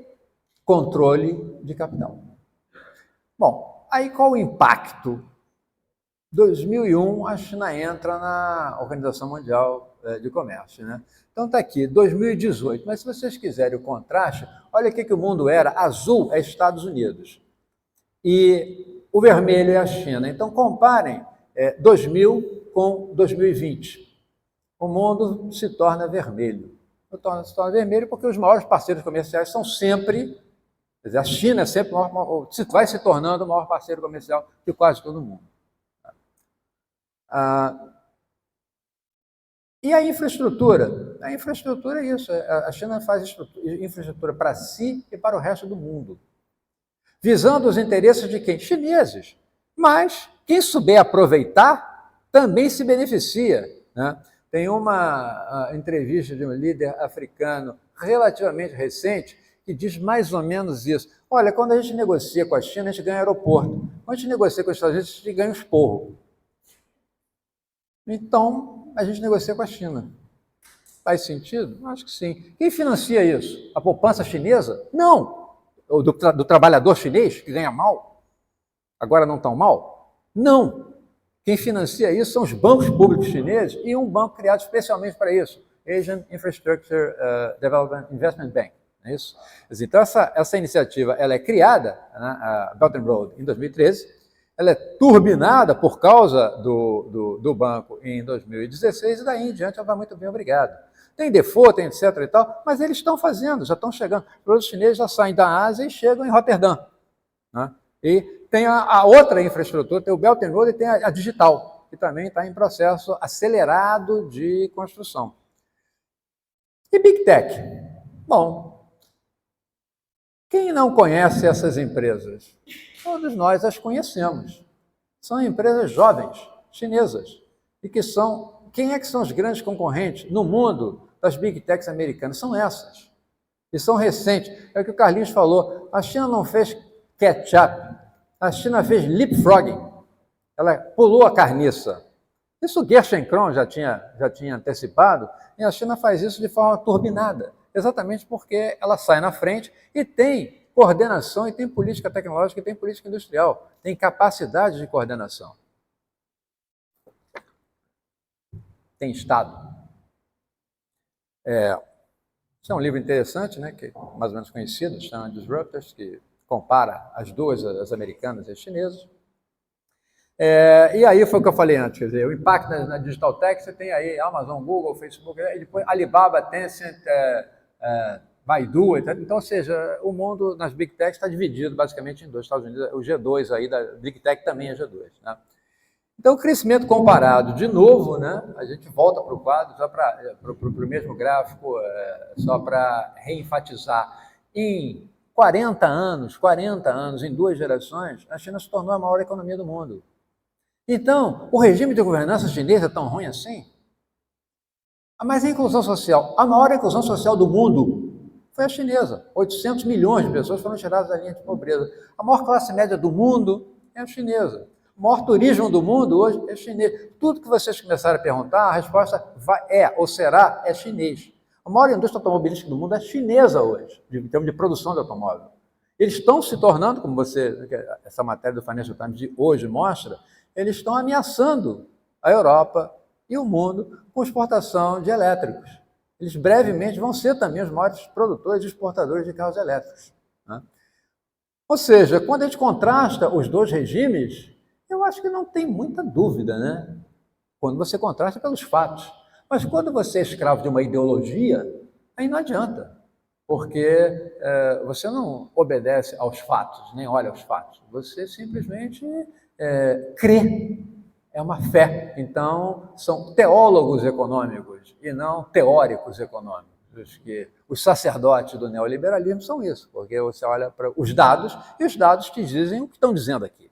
controle de capital. Bom, aí qual o impacto? 2001, a China entra na Organização Mundial de Comércio, né? Então está aqui, 2018. Mas se vocês quiserem o contraste, olha o que o mundo era. Azul é Estados Unidos e o vermelho é a China. Então comparem 2000 com 2020. O mundo se torna vermelho. Se torna vermelho porque os maiores parceiros comerciais são sempre... Quer dizer, a China é sempre vai se tornando o maior parceiro comercial de quase todo mundo. E a infraestrutura? A infraestrutura é isso. A China faz infraestrutura para si e para o resto do mundo. Visando os interesses de quem? Chineses. Mas quem souber aproveitar também se beneficia, né? Tem uma entrevista de um líder africano relativamente recente que diz mais ou menos isso. Olha, quando a gente negocia com a China, a gente ganha aeroporto. Quando a gente negocia com os Estados Unidos, a gente ganha um esporro. Então, a gente negocia com a China. Faz sentido? Acho que sim. Quem financia isso? A poupança chinesa? Não. Do trabalhador chinês, que ganha mal? Agora não tão mal? Não. Quem financia isso são os bancos públicos chineses e um banco criado especialmente para isso, Asian Infrastructure Development Investment Bank. Não é isso? Então, essa iniciativa ela é criada, né, a Belt and Road, em 2013, ela é turbinada por causa do banco em 2016, e daí em diante ela vai muito bem, obrigado. Tem default, tem etc. e tal, mas eles estão fazendo, já estão chegando. Os produtos chineses já saem da Ásia e chegam em Roterdã, né? E tem a outra infraestrutura, tem o Belt and Road e tem a digital, que também está em processo acelerado de construção. E Big Tech? Bom, quem não conhece essas empresas? Todos nós as conhecemos. São empresas jovens, chinesas, e que são... Quem é que são os grandes concorrentes no mundo das Big Techs americanas? São essas. E são recentes. É o que o Carlinhos falou. A China não fez catch-up. A China fez leapfrogging. Ela pulou a carniça. Isso o Gershon Kron já tinha antecipado, e a China faz isso de forma turbinada, exatamente porque ela sai na frente e tem coordenação, e tem política tecnológica, e tem política industrial, tem capacidade de coordenação. Tem Estado. Esse é um livro interessante, né, que é mais ou menos conhecido, chama Disruptors, que compara as duas, as americanas e as chinesas. E aí foi o que eu falei antes, quer dizer, o impacto na Digital Tech, você tem aí Amazon, Google, Facebook, e depois Alibaba, Tencent, Baidu, etc. Então, ou seja, o mundo nas Big Techs está dividido basicamente em dois. Estados Unidos, o G2 aí da Big Tech também é G2. Né? Então, o crescimento comparado, de novo, né, a gente volta para o quadro, só para o mesmo gráfico, só para reenfatizar, em 40 anos, em 2 gerações, a China se tornou a maior economia do mundo. Então, o regime de governança chinês é tão ruim assim? Mas a inclusão social, a maior inclusão social do mundo foi a chinesa. 800 milhões de pessoas foram tiradas da linha de pobreza. A maior classe média do mundo é a chinesa. O maior turismo do mundo hoje é chinês. Tudo que vocês começarem a perguntar, a resposta ou será chinês. A maior indústria automobilística do mundo é chinesa hoje, em termos de produção de automóvel. Eles estão se tornando, como essa matéria do Financial Times de hoje mostra, eles estão ameaçando a Europa e o mundo com exportação de elétricos. Eles brevemente vão ser também os maiores produtores e exportadores de carros elétricos. Né? Ou seja, quando a gente contrasta os dois regimes, eu acho que não tem muita dúvida, né? Quando você contrasta pelos fatos. Mas quando você é escravo de uma ideologia, aí não adianta, porque você não obedece aos fatos, nem olha aos fatos. Você simplesmente crê. É uma fé. Então, são teólogos econômicos e não teóricos econômicos. Os sacerdotes do neoliberalismo são isso, porque você olha para os dados e os dados te dizem o que estão dizendo aqui.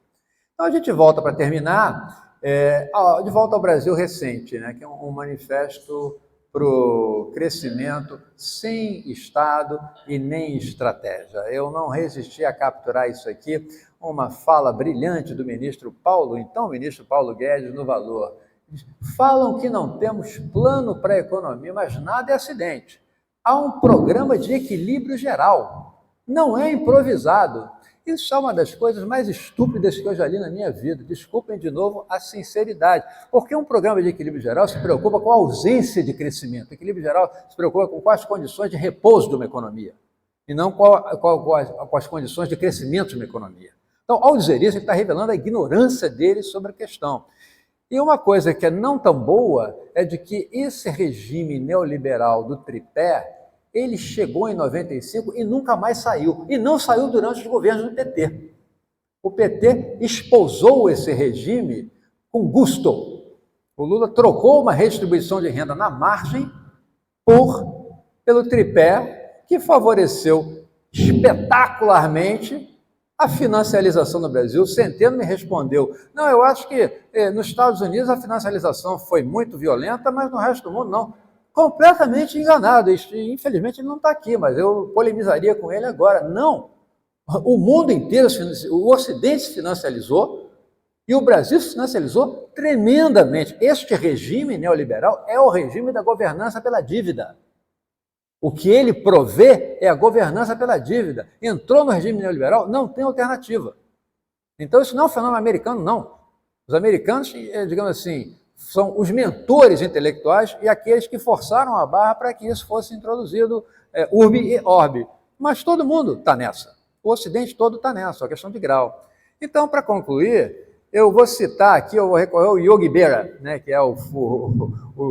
Então, a gente volta para terminar, de volta ao Brasil recente, né, que é um manifesto para o crescimento sem Estado e nem estratégia. Eu não resisti a capturar isso aqui, uma fala brilhante do ministro Paulo Guedes, no Valor. Falam que não temos plano para a economia, mas nada é acidente. Há um programa de equilíbrio geral, não é improvisado. Isso é uma das coisas mais estúpidas que eu já li na minha vida. Desculpem de novo a sinceridade. Porque um programa de equilíbrio geral se preocupa com a ausência de crescimento. O equilíbrio geral se preocupa com quais condições de repouso de uma economia e não com as condições de crescimento de uma economia. Então, ao dizer isso, ele está revelando a ignorância dele sobre a questão. E uma coisa que é não tão boa é de que esse regime neoliberal do tripé, ele chegou em 95 e nunca mais saiu. E não saiu durante os governos do PT. O PT esposou esse regime com gusto. O Lula trocou uma redistribuição de renda na margem pelo tripé, que favoreceu espetacularmente a financiarização no Brasil. Centeno me respondeu, não, eu acho que nos Estados Unidos a financiarização foi muito violenta, mas no resto do mundo não. Completamente enganado. Infelizmente ele não está aqui, mas eu polemizaria com ele agora. Não. O mundo inteiro, o Ocidente se financializou e o Brasil se financializou tremendamente. Este regime neoliberal é o regime da governança pela dívida. O que ele provê é a governança pela dívida. Entrou no regime neoliberal, não tem alternativa. Então isso não é um fenômeno americano, não. Os americanos, digamos assim, são os mentores intelectuais e aqueles que forçaram a barra para que isso fosse introduzido urbi e orbi. Mas todo mundo está nessa. O Ocidente todo está nessa, é uma questão de grau. Então, para concluir, eu vou citar aqui, eu vou recorrer ao Yogi Berra, né, que é o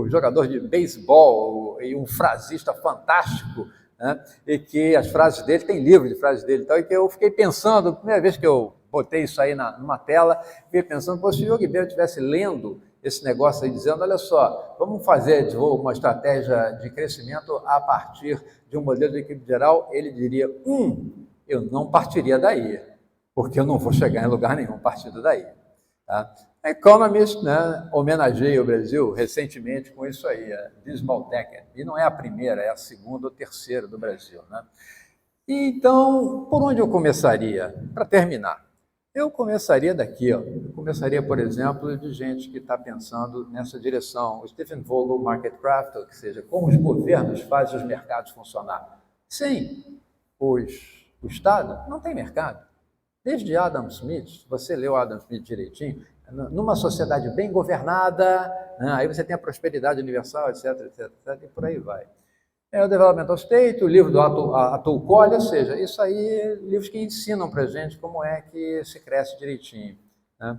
jogador de beisebol e um frasista fantástico, né, e que as frases dele, tem livro de frases dele, então, e que eu fiquei pensando, a primeira vez que eu botei isso aí numa tela, fiquei pensando, se o Yogi Berra estivesse lendo esse negócio aí, dizendo, olha só, vamos fazer uma estratégia de crescimento a partir de um modelo de equilíbrio geral, ele diria, eu não partiria daí, porque eu não vou chegar em lugar nenhum partindo daí. Tá? A Economist, né, homenageia o Brasil recentemente com isso aí, a Dismal Decade, e não é a primeira, é a segunda ou terceira do Brasil. Né? E então, por onde eu começaria? Para terminar, eu começaria daqui, ó. Eu começaria, por exemplo, de gente que está pensando nessa direção, o Stephen Vogel, Market Craft, ou seja, como os governos fazem os mercados funcionar. Sem o Estado, não tem mercado. Desde Adam Smith, você leu Adam Smith direitinho, numa sociedade bem governada, né, aí você tem a prosperidade universal, etc, etc, etc, e por aí vai. O Developmental State, o livro do Atul Kohli, ou seja, isso aí, livros que ensinam para a gente como é que se cresce direitinho. Né?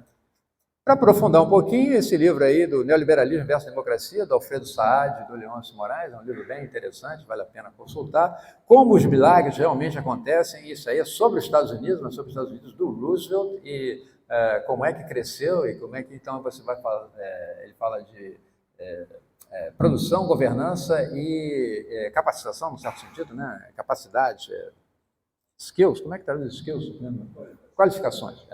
Para aprofundar um pouquinho, esse livro aí do Neoliberalismo versus Democracia, do Alfredo Saad, do Leôncio Moraes, é um livro bem interessante, vale a pena consultar. Como os milagres realmente acontecem, isso aí é sobre os Estados Unidos, mas sobre os Estados Unidos do Roosevelt, e como é que cresceu, e como é que então você vai falar, ele fala de produção, governança e capacitação, no certo sentido, né? Capacidade, skills, como é que traduz skills? Qualificações.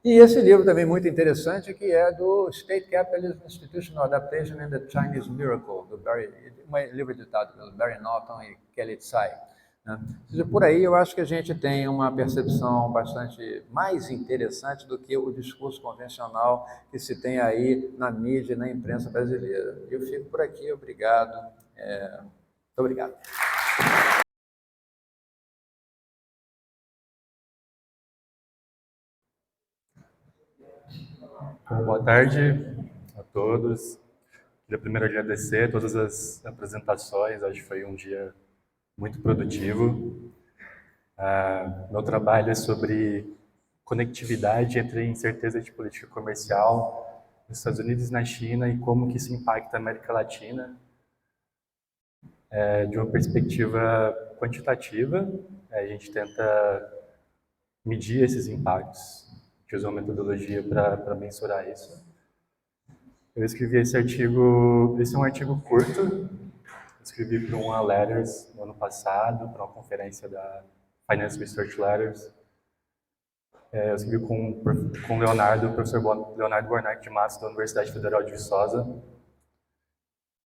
E esse livro também muito interessante, que é do State Capitalism Institutional Adaptation and the Chinese Miracle, um livro editado pelo Barry Norton e Kelly Tsai. Né? Ou seja, por aí eu acho que a gente tem uma percepção bastante mais interessante do que o discurso convencional que se tem aí na mídia e na imprensa brasileira. Eu fico por aqui, obrigado. Muito obrigado. Bom, boa tarde a todos. Queria primeiro agradecer todas as apresentações, acho que foi um dia muito produtivo. Meu trabalho é sobre conectividade entre incerteza de política comercial nos Estados Unidos e na China e como que isso impacta a América Latina. De uma perspectiva quantitativa, a gente tenta medir esses impactos, que usa uma metodologia para mensurar isso. Eu escrevi esse artigo, esse é um artigo curto, escrevi para uma Letters no ano passado, para uma conferência da Finance Research Letters. Eu escrevi com o Leonardo, o professor Leonardo Bornac de Matos, da Universidade Federal de Viçosa.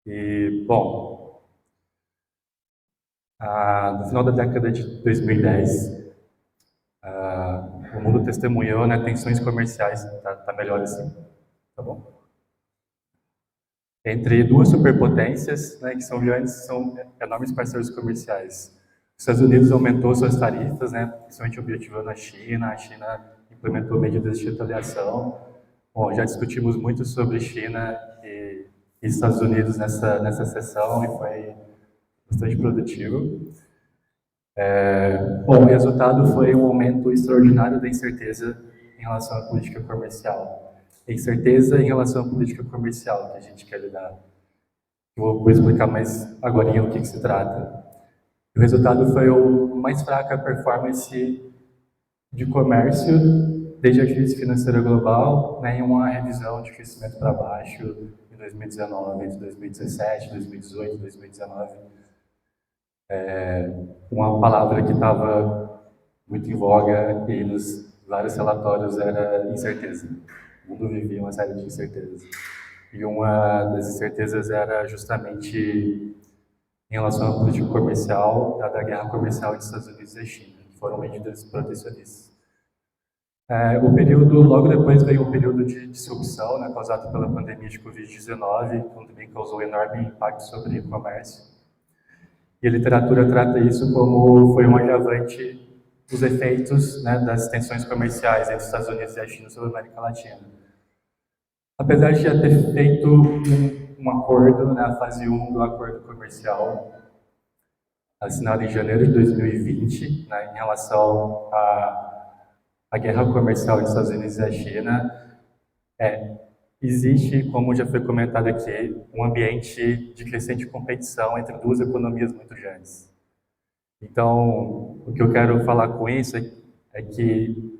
E, bom, no final da década de 2010, o mundo testemunhou, né, tensões comerciais, tá melhor assim, tá bom? Entre duas superpotências, né, que são enormes parceiros comerciais. Os Estados Unidos aumentou suas tarifas, né, principalmente objetivando a China implementou medidas de retaliação. Bom, já discutimos muito sobre China e Estados Unidos nessa sessão e foi bastante produtivo. Bom, o resultado foi um aumento extraordinário da incerteza em relação à política comercial. Incerteza em relação à política comercial que a gente quer lidar. Vou explicar mais agora o que se trata. O resultado foi a mais fraca performance de comércio desde a crise financeira global, né, em uma revisão de crescimento para baixo em 2019, entre 2017, 2018, 2019. Uma palavra que estava muito em voga e nos vários relatórios era incerteza. O mundo vivia uma série de incertezas. E uma das incertezas era justamente em relação à política comercial, da guerra comercial entre os Estados Unidos e China, que foram medidas protecionistas. O período, logo depois veio um período de disrupção, né, causado pela pandemia de Covid-19, que também causou enorme impacto sobre o comércio. E a literatura trata isso como foi um agravante dos efeitos, né, das tensões comerciais entre os Estados Unidos e a China sobre a América Latina. Apesar de já ter feito um acordo, né, a fase 1 do acordo comercial, assinado em janeiro de 2020, né, em relação à guerra comercial entre os Estados Unidos e a China, existe, como já foi comentado aqui, um ambiente de crescente competição entre duas economias muito grandes. Então, o que eu quero falar com isso é que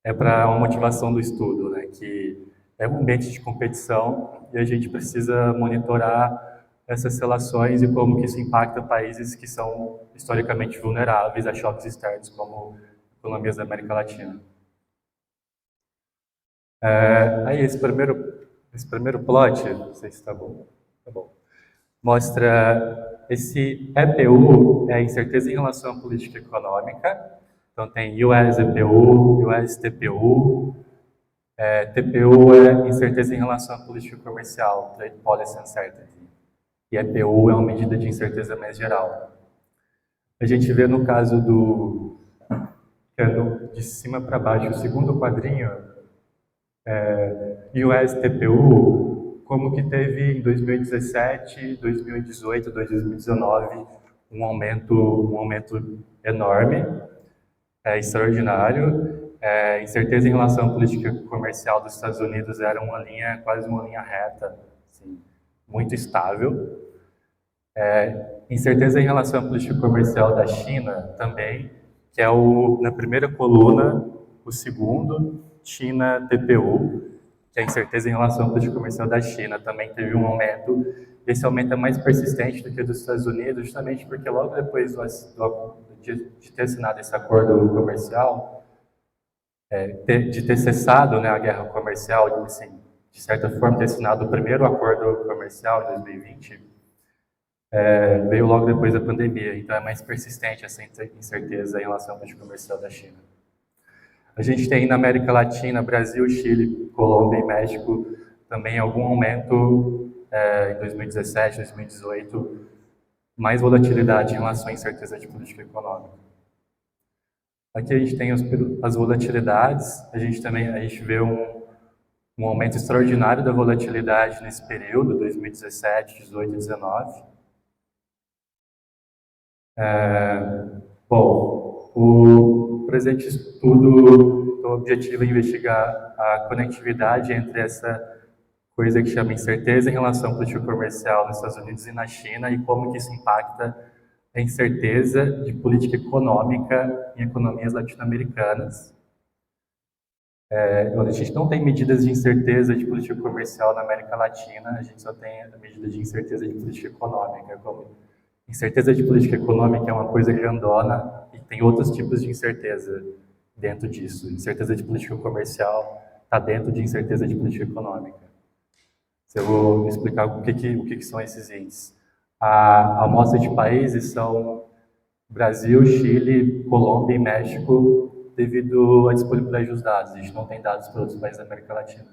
é para uma motivação do estudo, né, que é um ambiente de competição e a gente precisa monitorar essas relações e como que isso impacta países que são historicamente vulneráveis a choques externos, como economias da América Latina. Aí esse primeiro plot, não sei se está bom, mostra esse EPU, é a incerteza em relação à política econômica. Então tem US EPU, US TPU. TPU é incerteza em relação à política comercial, Trade Policy Uncertainty. E EPU é uma medida de incerteza mais geral. A gente vê no caso que é de cima para baixo, o segundo quadrinho, US TPU, como que teve em 2017, 2018, 2019 um aumento enorme, extraordinário. Incerteza em relação à política comercial dos Estados Unidos era quase uma linha reta, assim, muito estável. Incerteza em relação à política comercial da China também, que é na primeira coluna, o segundo, China TPU, que é a incerteza em relação à política comercial da China, também teve um aumento. Esse aumento é mais persistente do que o dos Estados Unidos, justamente porque logo depois de ter assinado esse acordo comercial, de ter cessado, né, a guerra comercial, assim, de certa forma ter assinado o primeiro acordo comercial em 2020, veio logo depois da pandemia, então é mais persistente essa incerteza em relação à política comercial da China. A gente tem na América Latina, Brasil, Chile, Colômbia e México, também algum aumento em 2017, 2018, mais volatilidade em relação à incerteza de política econômica. Aqui a gente tem as volatilidades, a gente vê um aumento extraordinário da volatilidade nesse período, 2017, 18 e 19. Bom, o presente estudo, o objetivo é investigar a conectividade entre essa coisa que chama incerteza em relação à política comercial nos Estados Unidos e na China e como que isso impacta a incerteza de política econômica em economias latino-americanas. A gente não tem medidas de incerteza de política comercial na América Latina, a gente só tem a medida de incerteza de política econômica. Incerteza de política econômica é uma coisa grandona e tem outros tipos de incerteza dentro disso. Incerteza de política comercial está dentro de incerteza de política econômica. Eu vou explicar o que são esses índices. A amostra de países são Brasil, Chile, Colômbia e México, devido à disponibilidade dos dados. A gente não tem dados para outros países da América Latina.